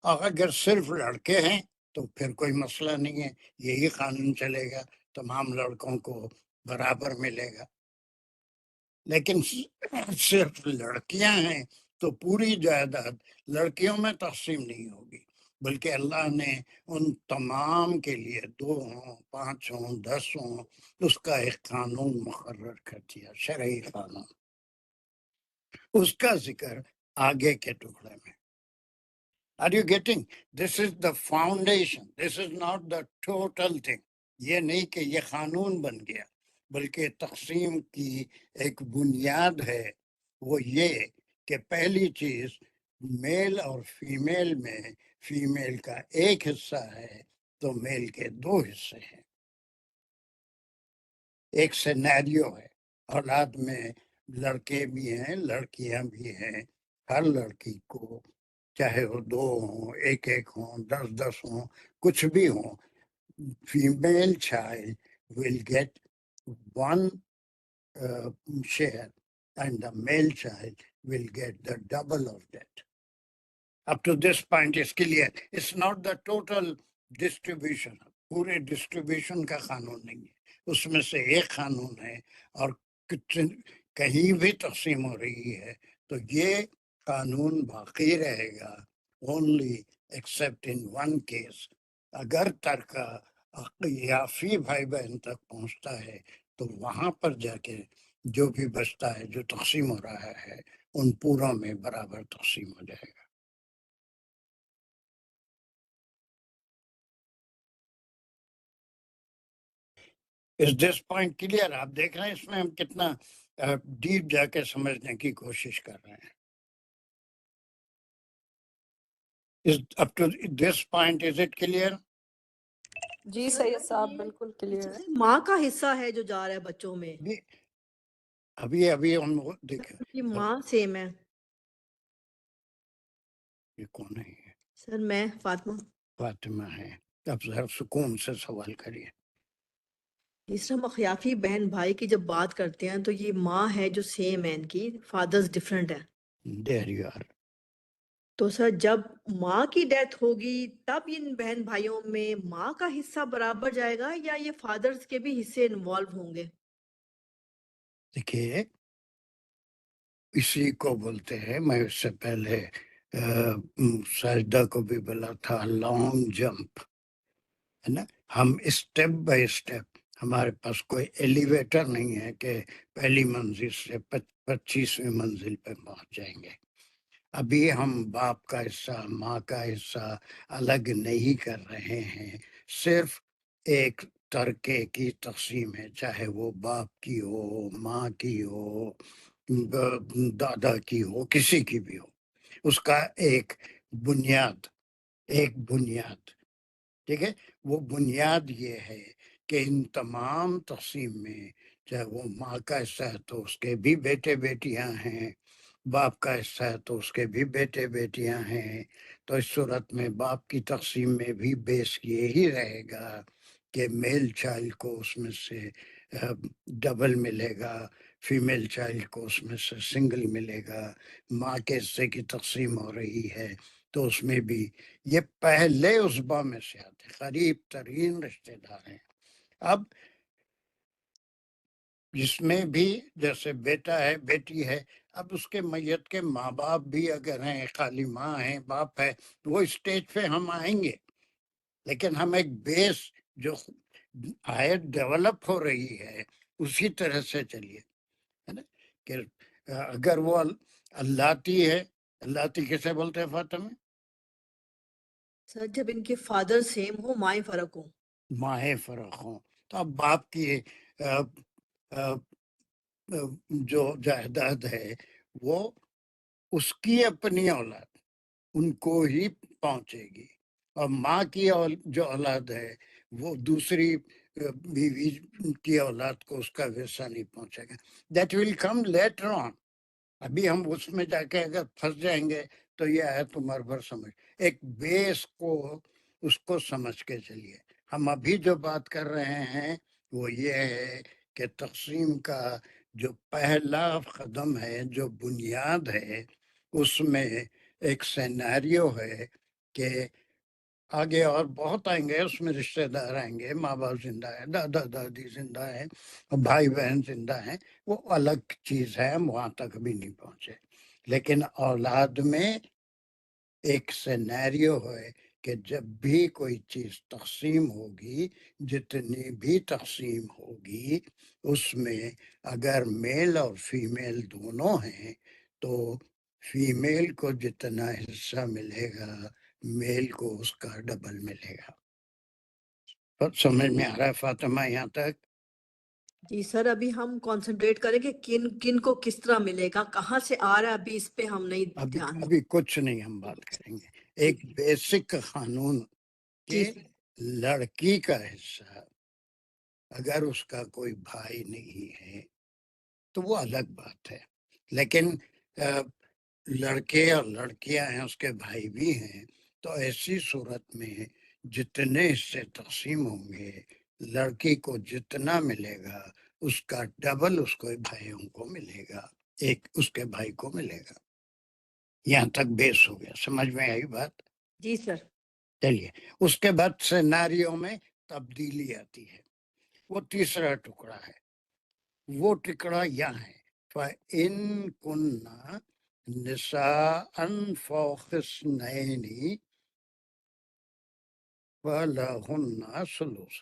[SPEAKER 1] اور اگر صرف لڑکے ہیں تو پھر کوئی مسئلہ نہیں ہے، یہی قانون چلے گا، تمام لڑکوں کو برابر ملے گا. لیکن صرف لڑکیاں ہیں تو پوری جائیداد لڑکیوں میں تقسیم نہیں ہوگی، بلکہ اللہ نے ان تمام کے لیے 2 ہوں، 5 ہوں، 10 ہوں، اس کا ایک قانون مقرر کر دیا، شرعی قانون. اس کا ذکر آگے کے ٹکڑے میں. Are you getting? This is the foundation. This is not the total thing. یہ نہیں کہ یہ قانون بن گیا، بلکہ تقسیم کی ایک بنیاد ہے. وہ یہ کہ پہلی چیز میل اور فیمیل میں فیمیل کا 1 حصہ ہے تو میل کے 2 حصے ہیں. ایک سینیریو ہے. اولاد میں لڑکے بھی ہیں، لڑکیاں بھی ہیں. ہر لڑکی کو چاہے وہ 2 ہوں، 1 ہوں، 10 ہوں، کچھ بھی ہوں، female child will get 1 share and the male child will get the double of that. Up to this point is clear. It's not the total distribution. پورے ڈسٹریبیوشن کا قانون نہیں ہے، اس میں سے ایک قانون ہے. اور کہیں بھی تقسیم ہو رہی ہے تو یہ قانون باقی رہے گا. only except in one case. اگر ترکہ یافی بھائی بہن تک پہنچتا ہے تو وہاں پر جا کے جو بھی بچتا ہے، جو تقسیم ہو رہا ہے، ان پوروں میں برابر تقسیم ہو جائے گا. Is this point clear? آپ دیکھ رہے ہیں اس میں ہم کتنا ڈیپ جا کے سمجھنے کی کوشش کر رہے ہیں. Up to this point, is it clear?
[SPEAKER 6] جی سید صاحب بالکل کلیئر ہے.
[SPEAKER 13] ماں کا حصہ ہے جو جا رہا ہے بچوں میں،
[SPEAKER 1] ابھی ہم دیکھیں
[SPEAKER 13] ان کی ماں سیم ہے.
[SPEAKER 1] یہ کون ہے؟
[SPEAKER 13] سر میں فاطمہ.
[SPEAKER 1] فاطمہ ہے. اب ذرا سکون سے سوال کریے.
[SPEAKER 13] اس طرح مخیافی بہن بھائی کی جب بات کرتے ہیں تو یہ ماں ہے جو سیم ہے، ان کی فادرز ڈیفرنٹ ہے.
[SPEAKER 1] There you are.
[SPEAKER 13] تو سر جب ماں کی ڈیتھ ہوگی تب ان بہن بھائیوں میں ماں کا حصہ برابر جائے گا یا یہ فادرز کے بھی حصے انوالو ہوں گے؟
[SPEAKER 1] دیکھیے اسی کو بولتے ہیں، میں اس سے پہلے ساجدہ کو بھی بولا تھا، لانگ جمپ ہے نا. ہم اسٹیپ بائی اسٹیپ، ہمارے پاس کوئی ایلیویٹر نہیں ہے کہ پہلی منزل سے 25ویں منزل پہ پہنچ جائیں گے. ابھی ہم باپ کا حصہ ماں کا حصہ الگ نہیں کر رہے ہیں، صرف ایک ترکے کی تقسیم ہے، چاہے وہ باپ کی ہو، ماں کی ہو، دادا کی ہو، کسی کی بھی ہو. اس کا ایک بنیاد ٹھیک ہے. وہ بنیاد یہ ہے کہ ان تمام تقسیم میں چاہے وہ ماں کا حصہ ہے تو اس کے بھی بیٹے بیٹیاں ہیں، باپ کا حصہ ہے تو اس کے بھی بیٹے بیٹیاں ہیں. تو اس صورت میں باپ کی تقسیم میں بھی بیس یہی رہے گا کہ میل چائلڈ کو اس میں سے ڈبل ملے گا، فیمیل چائلڈ کو اس میں سے سنگل ملے گا. ماں کے حصے کی تقسیم ہو رہی ہے تو اس میں بھی یہ پہلے عصبہ میں سے آتے قریب ترین رشتے دار ہیں. اب جس میں بھی جیسے بیٹا ہے بیٹی ہے، اب اس کے میت کے ماں باپ بھی اگر ہیں، خالی ماں ہے باپ ہے، وہ اسٹیج پہ ہم آئیں گے. لیکن ہم ایک بیس جو آیت ڈیولپ ہو رہی ہے اسی طرح سے چلیے، ہے نا. کہ اگر وہ اللہتی ہے، اللہتی کسے بولتے ہیں فاطمہ؟
[SPEAKER 13] سر جب ان کے فادر سیم ہو مائیں فرق ہو.
[SPEAKER 1] ماہیں فرق ہوں تو اب باپ کی جو جائیداد ہے وہ اس کی اپنی اولاد ان کو ہی پہنچے گی، اور ماں کی جو اولاد ہے وہ دوسری بیوی کی اولاد کو اس کا حصہ نہیں پہنچے گا. That will come later on. ابھی ہم اس میں جا کے اگر پھنس جائیں گے تو یہ ہے تمہار بھر سمجھ. ایک بیس کو اس کو سمجھ کے چلیے. ہم ابھی جو بات کر رہے ہیں وہ یہ ہے کہ تقسیم کا جو پہلا قدم ہے، جو بنیاد ہے، اس میں ایک سیناریو ہے کہ آگے اور بہت آئیں گے، اس میں رشتہ دار آئیں گے، ماں باپ زندہ ہے، دادا دادی زندہ ہے، بھائی بہن زندہ ہیں، وہ الگ چیز ہے، ہم وہاں تک بھی نہیں پہنچے. لیکن اولاد میں ایک سینیریو ہے کہ جب بھی کوئی چیز تقسیم ہوگی، جتنی بھی تقسیم ہوگی، اس میں اگر میل اور فیمیل دونوں ہیں تو فیمیل کو جتنا حصہ ملے گا میل کو اس کا ڈبل ملے گا. سمجھ میں آ رہا ہے فاطمہ یہاں تک؟
[SPEAKER 13] جی سر ابھی ہم کنسنٹریٹ کریں کہ کن کن کو کس طرح ملے گا، کہاں سے آ رہا ہے، ابھی اس پہ ہم نہیں دھیان.
[SPEAKER 1] ابھی کچھ نہیں ہم بات کریں گے. ایک بیسک قانون کہ لڑکی کا حصہ اگر اس کا کوئی بھائی نہیں ہے تو وہ الگ بات ہے، لیکن لڑکے اور لڑکیاں ہیں، اس کے بھائی بھی ہیں، تو ایسی صورت میں جتنے حصے تقسیم ہوں گے لڑکی کو جتنا ملے گا اس کا ڈبل اس کو بھائیوں کو ملے گا، ایک اس کے بھائی کو ملے گا. یہاں تک بیس ہو گیا، سمجھ میں آئی بات؟
[SPEAKER 13] جی سر.
[SPEAKER 1] چلیے اس کے بعد سیناریوں میں تبدیلی آتی ہے. وہ تیسرا ٹکڑا ہے، وہ ٹکڑا یہاں ہے، فَإِن كُنَّ نِسَاءً فَوْقَ اثْنَيْنِ فَلَهُنَّ ثُلُثُ.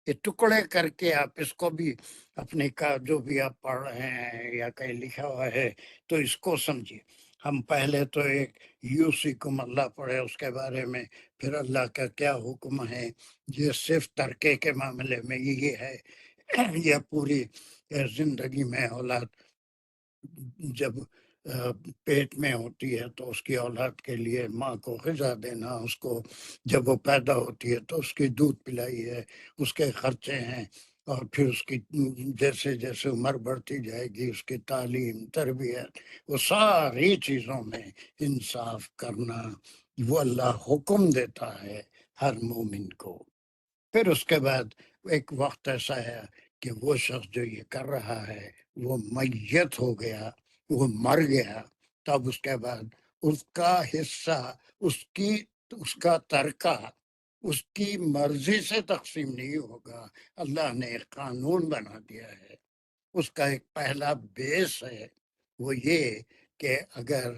[SPEAKER 1] یہ ٹکڑے کر کے آپ اس کو بھی اپنے کا جو بھی آپ پڑھ رہے ہیں یا کہیں لکھا ہوا ہے تو اس کو سمجھیے. ہم پہلے تو ایک یوسیکم اللہ پڑھے، اس کے بارے میں، پھر اللہ کا کیا حکم ہے. یہ صرف ترکے کے معاملے میں یہ ہے، یہ پوری زندگی میں اولاد جب پیٹ میں ہوتی ہے تو اس کی اولاد کے لیے ماں کو غذا دینا، اس کو جب وہ پیدا ہوتی ہے تو اس کی دودھ پلائی ہے، اس کے خرچے ہیں، اور پھر اس کی جیسے جیسے عمر بڑھتی جائے گی اس کی تعلیم، تربیت، وہ ساری چیزوں میں انصاف کرنا وہ اللہ حکم دیتا ہے ہر مومن کو۔ پھر اس کے بعد ایک وقت ایسا ہے کہ وہ شخص جو یہ کر رہا ہے وہ میت ہو گیا، وہ مر گیا، تب اس کے بعد اس کا حصہ، اس کا ترکہ اس کی مرضی سے تقسیم نہیں ہوگا۔ اللہ نے ایک قانون بنا دیا ہے، اس کا ایک پہلا بیس ہے، وہ یہ کہ اگر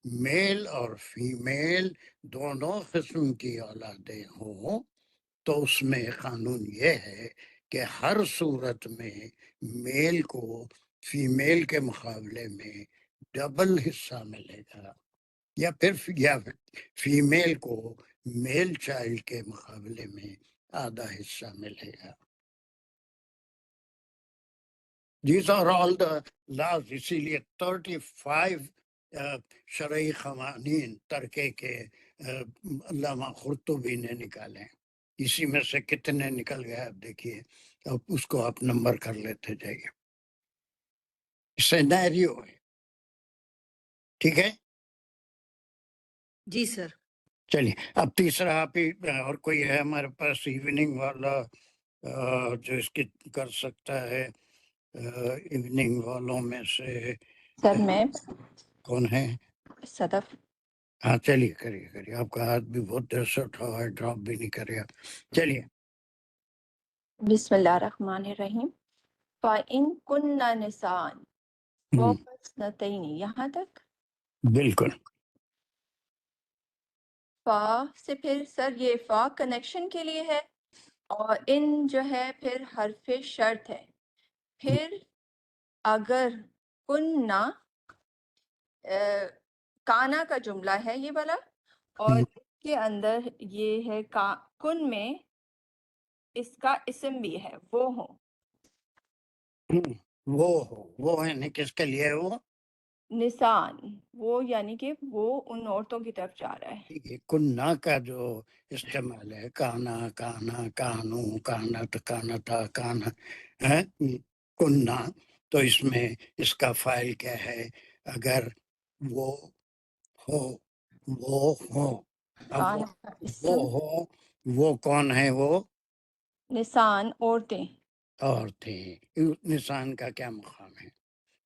[SPEAKER 1] میل اور فیمیل دونوں قسم کی اولادیں ہوں تو اس میں قانون یہ ہے کہ ہر صورت میں میل کو فیمیل کے مقابلے میں ڈبل حصہ ملے گا، یا فیمیل کو میل چائلڈ کے مقابلے میں آدھا حصہ ملے گا۔ These are all the laws، اسی لیے 35 شرعی قوانین ترکے کے علامہ قرطبی نے نکالے، اسی میں سے کتنے نکل گئے آپ دیکھیے، اب اس کو آپ نمبر کر لیتے جائیے، سینیریو ہے، ٹھیک ہے۔
[SPEAKER 13] جی سر۔
[SPEAKER 1] چلیے اب تیسرا آپ ہی، اور کوئی ہے ہمارے پاس ایوننگ والا جو اس کی کر سکتا ہے؟ ایوننگ والوں میں سے
[SPEAKER 4] سر میں
[SPEAKER 1] کون ہے؟
[SPEAKER 4] صدف۔
[SPEAKER 1] ہاں چلیے کریے، آپ کا ہاتھ بھی بہت دیر سے اٹھا ہوا ہے، ڈراپ بھی نہیں کرے آپ، چلیے۔
[SPEAKER 4] بسم اللہ الرحمن الرحیم۔ فَإِن كُنَّ نِسَاءً فَوْقَ اثْنَتَيْنِ، یہاں تک
[SPEAKER 1] بالکل۔
[SPEAKER 4] فا سے پھر سر یہ فا کنیکشن کے لیے ہے، اور ان جو ہے پھر حرف شرط ہے۔ پھر اگر کننا کانا کا جملہ ہے یہ والا، اور اس کے اندر یہ ہے کن میں اس کا اسم بھی ہے، وہ ہوں،
[SPEAKER 1] وہ ہے کس کے لیے؟ وہ
[SPEAKER 4] نسان، وہ یعنی کہ وہ ان عورتوں کی طرف جا رہا ہے۔
[SPEAKER 1] کننا کا جو استعمال ہے، کانا، کانا، کانو، کانت، کانتا، کانا، کننا، تو اس میں اس کا فاعل کیا ہے؟ اگر وہ ہو، وہ ہو، اب
[SPEAKER 4] کانا کا
[SPEAKER 1] وہ
[SPEAKER 4] اسم
[SPEAKER 1] ہو، وہ کون ہے؟ وہ
[SPEAKER 4] نسان، عورتیں۔
[SPEAKER 1] عورتیں۔ نسان کا کیا مقام ہے؟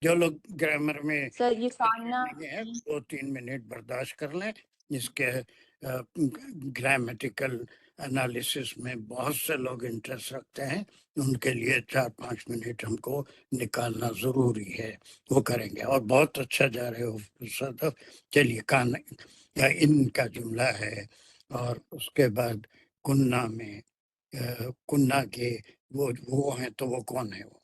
[SPEAKER 1] جو لوگ گرامر میں
[SPEAKER 4] سر یہ کانا
[SPEAKER 1] نہیں ہے 2-3 منٹ برداشت کر لیں، اس کے گرامیٹیکل انالیسس میں بہت سے لوگ انٹرسٹ رکھتے ہیں، ان کے لیے 4-5 منٹ ہم کو نکالنا ضروری ہے، وہ کریں گے، اور بہت اچھا جا رہے ہو صدف۔ چلیے ان کا جملہ ہے، اور اس کے بعد کننا میں کننا کے وہ ہیں، تو وہ کون ہے؟ وہ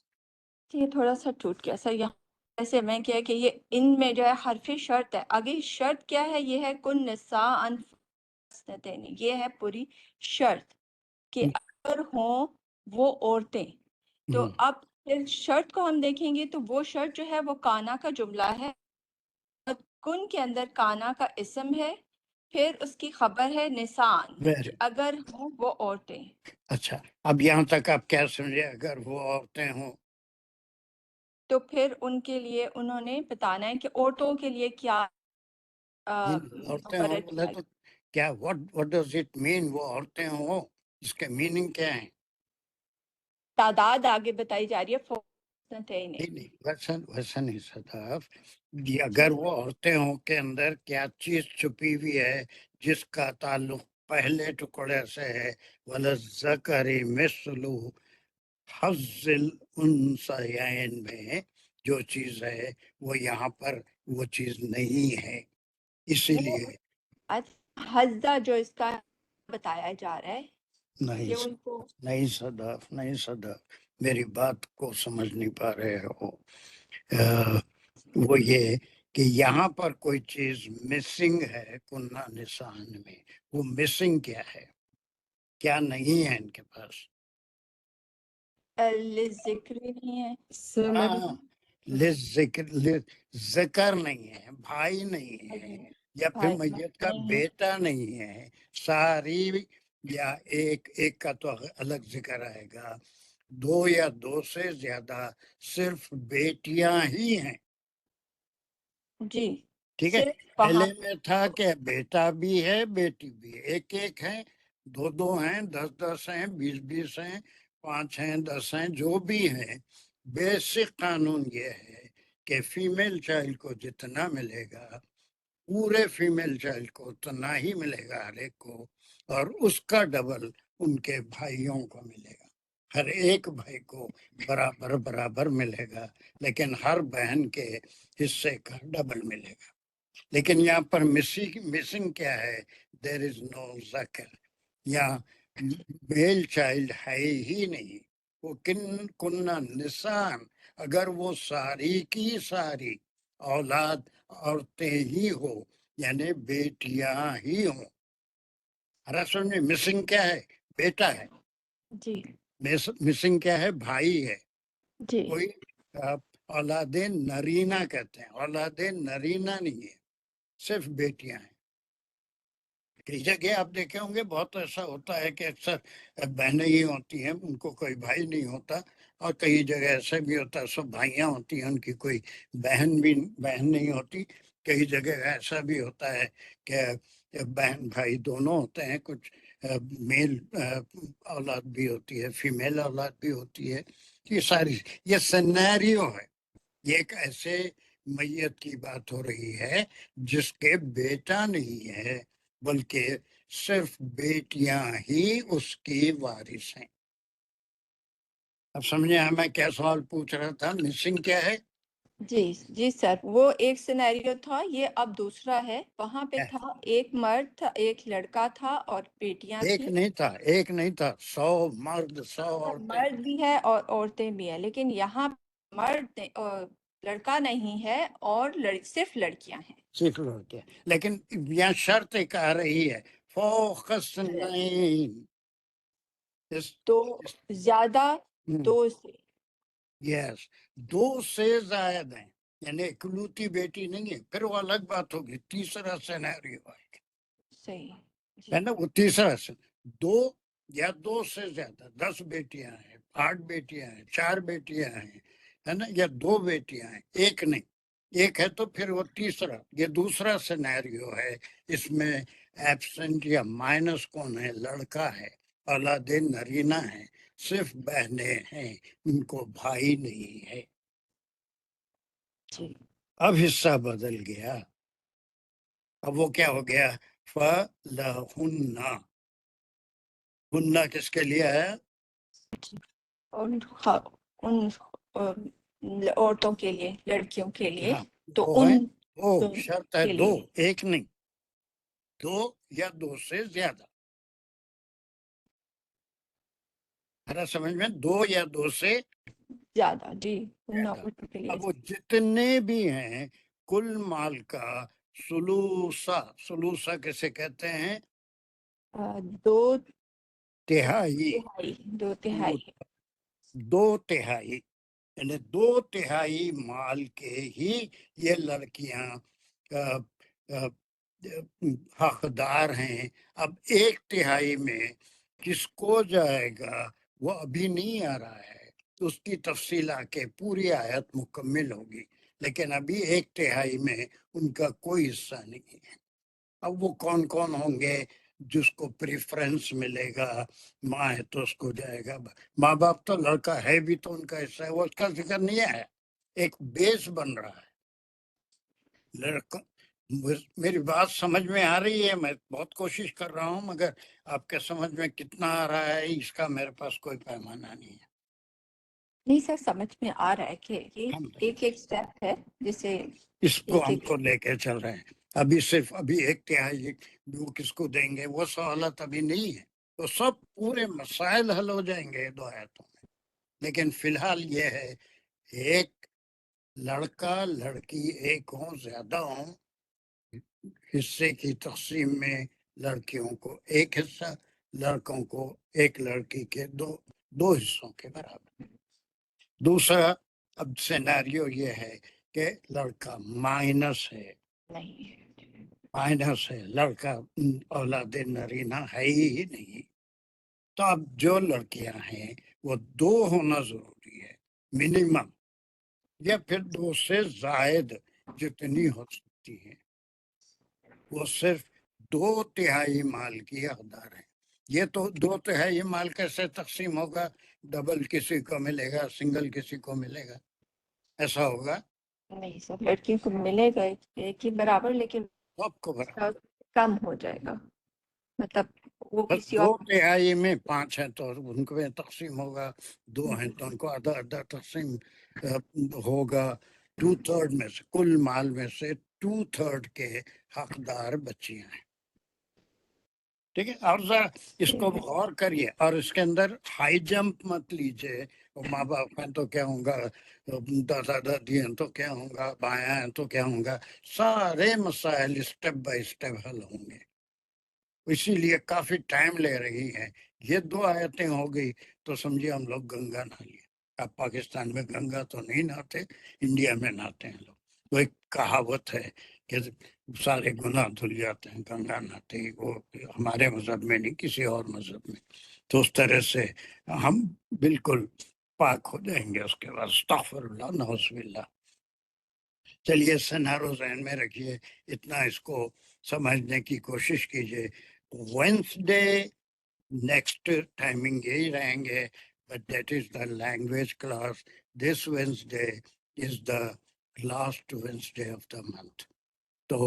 [SPEAKER 4] یہ تھوڑا سا ٹوٹ گیا سر، یہاں جیسے میں کیا کہ یہ ان میں جو ہے حرف شرط ہے، آگے شرط کیا ہے؟ یہ ہے کن نساء فاثنتین، یہ ہے پوری شرط کہ اگر ہوں وہ عورتیں۔ تو اب پھر شرط کو ہم دیکھیں گے تو وہ شرط جو ہے وہ کانا کا جملہ ہے، اور کن کے اندر کانا کا اسم ہے، پھر اس کی خبر ہے نسان، کہ اگر ہوں وہ عورتیں۔
[SPEAKER 1] اچھا، اب یہاں تک آپ کیا سمجھے؟ اگر وہ عورتیں ہوں
[SPEAKER 4] تو پھر ان کے لیے انہوں نے بتانا ہے کہ عورتوں کے لیے کیا
[SPEAKER 1] عورتیں ہوں بولے تو کیا what does it mean؟ وہ عورتیں ہوں، اس کے میننگ کیا ہیں؟
[SPEAKER 4] تعداد آگے بتائی جا رہی ہے فوقتین۔
[SPEAKER 1] نہیں، ویسا نہیں صدف، اگر وہ عورتیں ہوں کے اندر کیا چیز چھپی ہوئی ہے جس کا تعلق پہلے ٹکڑے سے ہے، وَلَلذَّكَرِ مِثْلُ حَظِّ الْأُنثَيَيْنِ میں جو چیز ہے وہ یہاں پر وہ چیز نہیں ہے، اسی لیے
[SPEAKER 4] حضہ جو اس کا بتایا جا رہا ہے کہ ان کو
[SPEAKER 1] نہیں صدف، میری بات کو سمجھ نہیں پا رہے ہو۔ وہ یہ کہ یہاں پر کوئی چیز مسنگ ہے کنہ نسان میں، وہ مسنگ کیا ہے؟ کیا نہیں ہے ان کے پاس؟
[SPEAKER 4] ذکر نہیں ہے۔
[SPEAKER 12] سر میں
[SPEAKER 1] ہاں، ذکر نہیں ہے، بھائی نہیں ہے، یا پھر
[SPEAKER 4] بھائی
[SPEAKER 1] میت کا
[SPEAKER 4] نہیں ہے۔
[SPEAKER 1] بیٹا نہیں ہے، ساری یا ایک کا تو الگ ذکر آئے گا، دو یا دو سے زیادہ صرف بیٹیاں ہی ہیں،
[SPEAKER 4] جی
[SPEAKER 1] ٹھیک ہے۔
[SPEAKER 4] صرف
[SPEAKER 1] پہلے
[SPEAKER 4] وہاں
[SPEAKER 1] میں تھا کہ بیٹا بھی ہے بیٹی بھی ہے، ایک ایک ہے، دو دو ہیں، 10 ہیں، 20 ہیں، 5 ہیں، 10 ہیں، جو بھی ہیں، بیسک قانون یہ ہے کہ فیمیل چائلڈ کو جتنا ملے گا پورے فیمیل چائلڈ کو اتنا ہی ملے گا ہر ایک کو، اور اس کا ڈبل ان کے بھائیوں کو ملے گا، ہر ایک بھائی کو برابر برابر ملے گا، لیکن ہر بہن کے حصے کا ڈبل ملے گا۔ لیکن یہاں پر مسنگ کیا ہے؟ دیر از نو ذکر، یہاں میل چائلڈ ہے ہی نہیں، وہ کننا نسان، اگر وہ ساری کی ساری اولاد عورتیں ہی ہو، یعنی بیٹیاں ہی ہوں۔ رسم میں مسنگ کیا ہے؟ بیٹا ہے،
[SPEAKER 4] جی
[SPEAKER 1] مسنگ کیا ہے؟ بھائی ہے،
[SPEAKER 4] جی
[SPEAKER 1] کوئی اولاد نرینہ کہتے ہیں، اولاد نرینہ نہیں ہے، صرف بیٹیاں ہیں۔ کئی جگہ آپ دیکھے ہوں گے بہت ایسا ہوتا ہے کہ اکثر بہنیں ہی ہوتی ہیں، ان کو کوئی بھائی نہیں ہوتا، اور کئی جگہ ایسے بھی ہوتا ہے سب بھائیاں ہوتی ہیں، ان کی کوئی بہن نہیں ہوتی۔ کئی جگہ ایسا بھی ہوتا ہے کہ بہن بھائی دونوں ہوتے ہیں، کچھ میل اولاد بھی ہوتی ہے، فیمیل اولاد بھی ہوتی ہے، یہ سینیریو ہے، یہ ایک ایسے میت کی بات ہو رہی ہے جس کے بیٹا نہیں ہے بلکہ صرف بیٹیاں ہی اس کی وارث ہیں۔ اب سمجھے میں کیا سوال پوچھ رہا تھا؟ مسنگ کیا ہے؟
[SPEAKER 4] جی جی سر، وہ ایک سینیریو تھا، یہ اب دوسرا ہے۔ وہاں پہ تھا ایک مرد تھا، ایک لڑکا تھا اور بیٹیاں
[SPEAKER 1] ایک
[SPEAKER 4] تھیں۔
[SPEAKER 1] ایک نہیں تھا، 100 مرد 100 عورتیں۔
[SPEAKER 4] مرد بھی ہے اور عورتیں بھی ہیں، لیکن یہاں مرد لڑکا نہیں ہے اور صرف لڑکیاں ہیں۔
[SPEAKER 1] صرف لڑکے، لیکن یہاں شرط ایک آ رہی ہے، فوق السنین،
[SPEAKER 4] تو زیادہ دو سے،
[SPEAKER 1] یس، 2 سے زائد ہیں، یعنی اکلوتی بیٹی نہیں ہے، پھر وہ الگ بات ہوگی، تیسرا سینیریو ہے،
[SPEAKER 4] صحیح
[SPEAKER 1] ہے
[SPEAKER 4] جی
[SPEAKER 1] نا، وہ تیسرا دو یا 2 سے زیادہ، 10 بیٹیاں ہیں، 8 بیٹیاں ہیں، 4 بیٹیاں ہیں، ہے نا، یا 2 بیٹیاں ہیں، ایک نہیں، ایک ہے تو پھر وہ تیسرا، یہ دوسرا سینیریو ہے۔ اس میں ایبسنٹ یا مائنس کون ہے؟ لڑکا ہے، اولاد نرینہ ہے، صرف بہنیں ہیں، ان کو بھائی نہیں ہے۔
[SPEAKER 4] جی
[SPEAKER 1] اب حصہ بدل گیا، اب وہ کیا ہو گیا؟ فَلَهُنَّ، ہنہ کس کے لیے ہے؟
[SPEAKER 4] ان عورتوں کے لیے، لڑکیوں کے لیے،
[SPEAKER 1] ہاں،
[SPEAKER 4] تو
[SPEAKER 1] وہ
[SPEAKER 4] ان
[SPEAKER 1] ہے، دو،
[SPEAKER 4] دونوں
[SPEAKER 1] شرط ہے
[SPEAKER 4] کے
[SPEAKER 1] 2،
[SPEAKER 4] لیے۔
[SPEAKER 1] ایک نہیں، 2 یا 2 سے زیادہ، میرا سمجھ میں 2 یا 2 سے
[SPEAKER 4] زیادہ جی، ان
[SPEAKER 1] زیادہ۔
[SPEAKER 4] عورتوں کے لیے۔
[SPEAKER 1] اب وہ جتنے بھی ہیں کل مال کا سلوسا کیسے کہتے ہیں؟
[SPEAKER 4] دو
[SPEAKER 1] تہائی،
[SPEAKER 4] تہائی، 2/3۔
[SPEAKER 1] 2/3، یعنی 2/3 مال کے ہی یہ لڑکیاں حقدار ہیں۔ اب 1/3 میں کس کو جائے گا وہ ابھی نہیں آ رہا ہے، اس کی تفصیل آ کے پوری آیت مکمل ہوگی، لیکن ابھی 1/3 میں ان کا کوئی حصہ نہیں ہے۔ اب وہ کون کون ہوں گے جس کو پریفرنس ملے گا؟ ماں ہے تو اس کو جائے گا، ماں باپ تو لڑکا ہے بھی تو ان کا حصہ ہے، وہ اس کا ذکر نہیں ہے، ایک بیس بن رہا ہے لڑکا۔ میری بات سمجھ میں آ رہی ہے؟ میں بہت کوشش کر رہا ہوں، مگر آپ کے سمجھ میں کتنا آ رہا ہے اس کا میرے پاس کوئی پیمانہ نہیں ہے۔
[SPEAKER 4] نہیں سر، سمجھ میں آ رہا ہے کہ یہ ایک ایک سٹیپ ہے جسے
[SPEAKER 1] اس کو ہم کو لے کے چل رہے ہیں، ابھی صرف 1/3 وہ کس کو دیں گے، وہ سوالات ابھی نہیں ہے، تو سب پورے مسائل حل ہو جائیں گے 2 آیتوں میں، لیکن فی الحال یہ ہے، ایک لڑکا لڑکی ایک ہوں، زیادہ ہوں، حصے کی تقسیم میں لڑکیوں کو 1 حصہ، لڑکوں کو ایک لڑکی کے دو حصوں کے برابر۔ دوسرا اب سیناریو یہ ہے کہ لڑکا مائنس ہے،
[SPEAKER 4] نہیں ہے
[SPEAKER 1] مائنس ہے، لڑکا اولاد نرینہ ہے ہی نہیں، تو اب جو لڑکیاں ہیں وہ 2 ہونا ضروری ہے منیمم، یا پھر 2 سے زائد جتنی ہو سکتی ہیں، وہ صرف 2/3 مال کی حقدار ہیں۔ یہ تو 2/3 مال کیسے تقسیم ہوگا؟ ڈبل کسی کو ملے گا، سنگل کسی کو ملے گا، ایسا ہوگا؟
[SPEAKER 4] نہیں سب لڑکیوں کو ملے گا ایک ہی برابر، لیکن
[SPEAKER 1] سب کو برابر،
[SPEAKER 4] کم ہو جائے گا، مطلب وہ
[SPEAKER 1] بس
[SPEAKER 4] کسی اور
[SPEAKER 1] 2/3 میں 5 ہیں تو ان کو تقسیم ہوگا، 2 ہیں تو ان کو آدھا آدھا تقسیم ہوگا، 2/3 میں سے، کل مال میں سے 2/3 کے حقدار بچیاں ہیں۔ ٹھیک ہے، اور ذرا اس کو غور کریے، اور اس کے اندر ہائی جمپ مت لیجیے، ماں باپ ہیں تو کیا ہوں گا، دادا دادی ہیں تو کیا ہوں گا، بایاں ہیں تو کیا ہوں گا، سارے مسائل اسٹیپ بائی اسٹیپ حل ہوں گے، اسی لیے کافی ٹائم لے رہی ہے۔ یہ 2 آیتیں ہو گئی تو سمجھے ہم لوگ گنگا نہ لیے۔ اب پاکستان میں گنگا تو نہیں نہاتے، انڈیا میں نہاتے ہیں لوگ، وہ ایک کہاوت ہے کہ سارے گناہ دھل جاتے ہیں گنگا نہاتے ہی، وہ ہمارے مذہب میں نہیں، کسی اور مذہب میں، تو اس طرح سے ہم بالکل پاک ہو جائیں گے اس کے بعد، استغفر اللہ، نعوذ باللہ۔ چلیے سنارو ذہن میں رکھیے، اتنا اس کو سمجھنے کی کوشش کیجیے۔ وینسڈے نیکسٹ ٹائمنگ یہی رہیں گے، but that is the language class, this Wednesday is the last Wednesday of the month. تو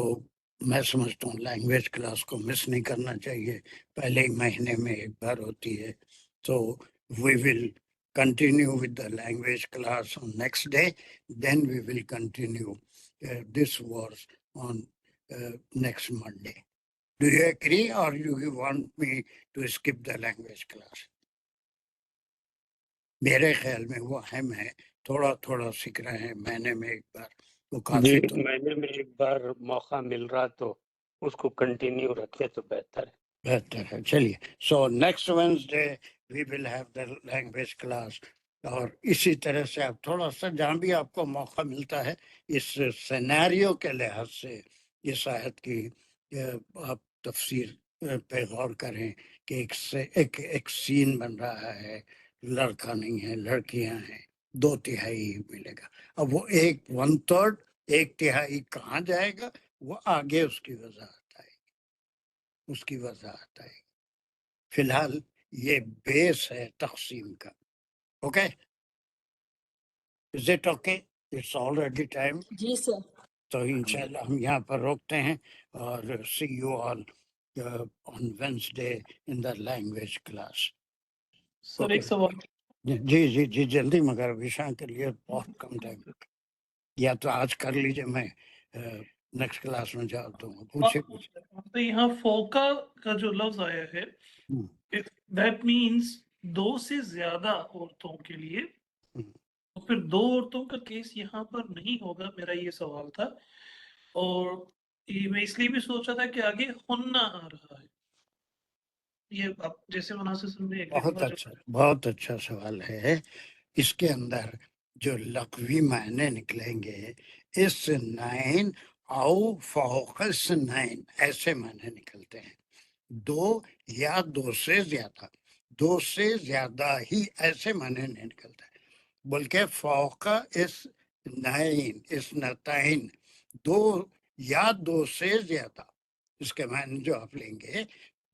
[SPEAKER 1] میں سمجھتا ہوں لینگویج کلاس کو مس نہیں کرنا چاہیے، پہلے ہی مہینے میں ایک بار ہوتی ہے، تو وی ول continue with the language class on next day, then we will continue this course on next Monday. Do you agree, or do you want me to skip the language class? میرے خیال میں وہ اہم ہے، تھوڑا تھوڑا سیکھ رہے ہیں، مہینے میں ایک بار، وہ
[SPEAKER 3] جی
[SPEAKER 1] کافی تو
[SPEAKER 3] مہینے میں ایک بار موقع مل رہا تو اس کو کنٹینیو رکھے تو بہتر ہے۔
[SPEAKER 1] بہتر ہے۔ چلیے، so next Wednesday we will have the language class, اور اسی طرح سے آپ تھوڑا سا جہاں بھی آپ کو موقع ملتا ہے اس سینیریو کے لحاظ سے اس آیت کی آپ تفسیر پہ غور کریں کہ ایک سین بن رہا ہے، لڑکا نہیں ہے، لڑکیاں ہیں، 2/3 ملے گا۔ اب وہ 1/3 1/3 کہاں جائے گا، وہ آگے اس کی وضاحت آئے گی، اس کی وضاحت آئے گی۔ فی الحال یہ بیس ہے تقسیم کا۔ Okay, is it okay? It's already time,
[SPEAKER 13] جی سر
[SPEAKER 1] تو انشاءاللہ ہم یہاں پر روکتے ہیں، اور see you all on Wednesday in the language class.
[SPEAKER 10] Sir ایک سوال،
[SPEAKER 1] جی جی جی جلدی، مگر وشا کے لیے بہت کم ٹائم، یا تو آج کر لیجیے، میں نیکسٹ کلاس میں جا دوں گا، پوچھے
[SPEAKER 10] تو یہاں فوکا کا جو لفظ آیا ہے، دیٹ مینس 2 سے زیادہ عورتوں کے لیے، تو پھر 2 عورتوں کا کیس یہاں پر نہیں ہوگا، میرا یہ سوال تھا۔ اور یہ میں اس لیے بھی سوچا تھا کہ آگے ہننا آ رہا ہے، یہ آپ جیسے مناسب سمجھے۔
[SPEAKER 1] بہت اچھا سوال ہے۔ اس کے اندر جو لغوی معنی نکلیں گے، اس 9 او فوق 9، ایسے معنی نکلتے ہیں، 2 یا 2 سے زیادہ، 2 سے زیادہ ہی، ایسے معنی نہیں نکلتا ہے، بلکہ فوق 9 اثنتین، 2 یا 2 سے زیادہ، اس کے معنی جو آپ لیں گے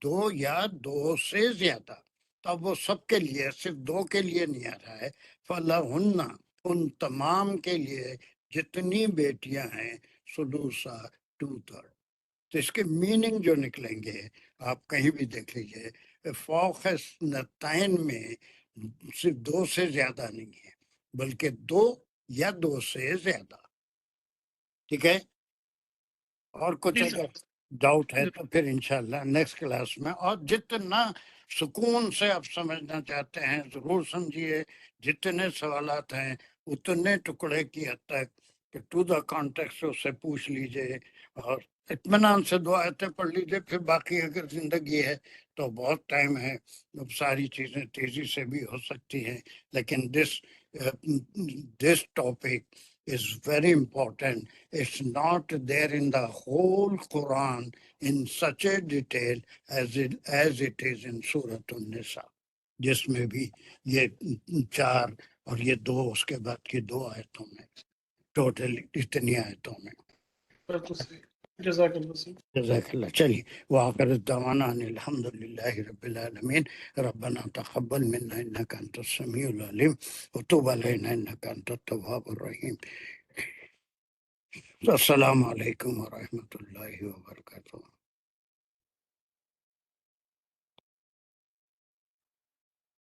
[SPEAKER 1] 2 یا 2 سے زیادہ، تب وہ سب کے لیے، صرف 2 کے لیے نہیں آ رہا ہے، فَلَهُنَّ، ان تمام کے لیے جتنی بیٹیاں ہیں، سدوسا 2/3۔ تو اس کے میننگ جو نکلیں گے آپ کہیں بھی دیکھ لیجئے، فوق 9 میں صرف 2 سے زیادہ نہیں ہے، بلکہ 2 یا 2 سے زیادہ۔ ٹھیک ہے، اور کچھ اگر ڈاؤٹ ہے تو پھر انشاءاللہ نیکسٹ کلاس میں، اور جتنا سکون سے آپ سمجھنا چاہتے ہیں ضرور سمجھیے، جتنے سوالات ہیں اتنے ٹکڑے کی حد تک کہ ٹو دا کانٹیکسٹ اس سے پوچھ لیجئے، اور اطمینان سے 2 آیتیں پڑھ لیجیے، پھر باقی اگر زندگی ہے تو بہت ٹائم ہے، اب ساری چیزیں تیزی سے بھی ہو سکتی ہیں، لیکن this topic is very important. It's not there in the whole Quran in such a detail as it is in Surah An-Nisa، جس میں بھی یہ 4 اور یہ 2 اس کے بعد کی 2 آیتوں میں، ٹوٹل اتنی آیتوں میں۔
[SPEAKER 10] جزاک اللہ سر۔
[SPEAKER 1] جزاک اللہ۔ چلیے، وآخر دعوانا ان الحمد للہ رب العالمین، ربنا تقبل منا انک انت السمیع العلیم وتب علینا انک انت التواب الرحیم۔ السلام علیکم ورحمۃ اللہ وبرکاتہ۔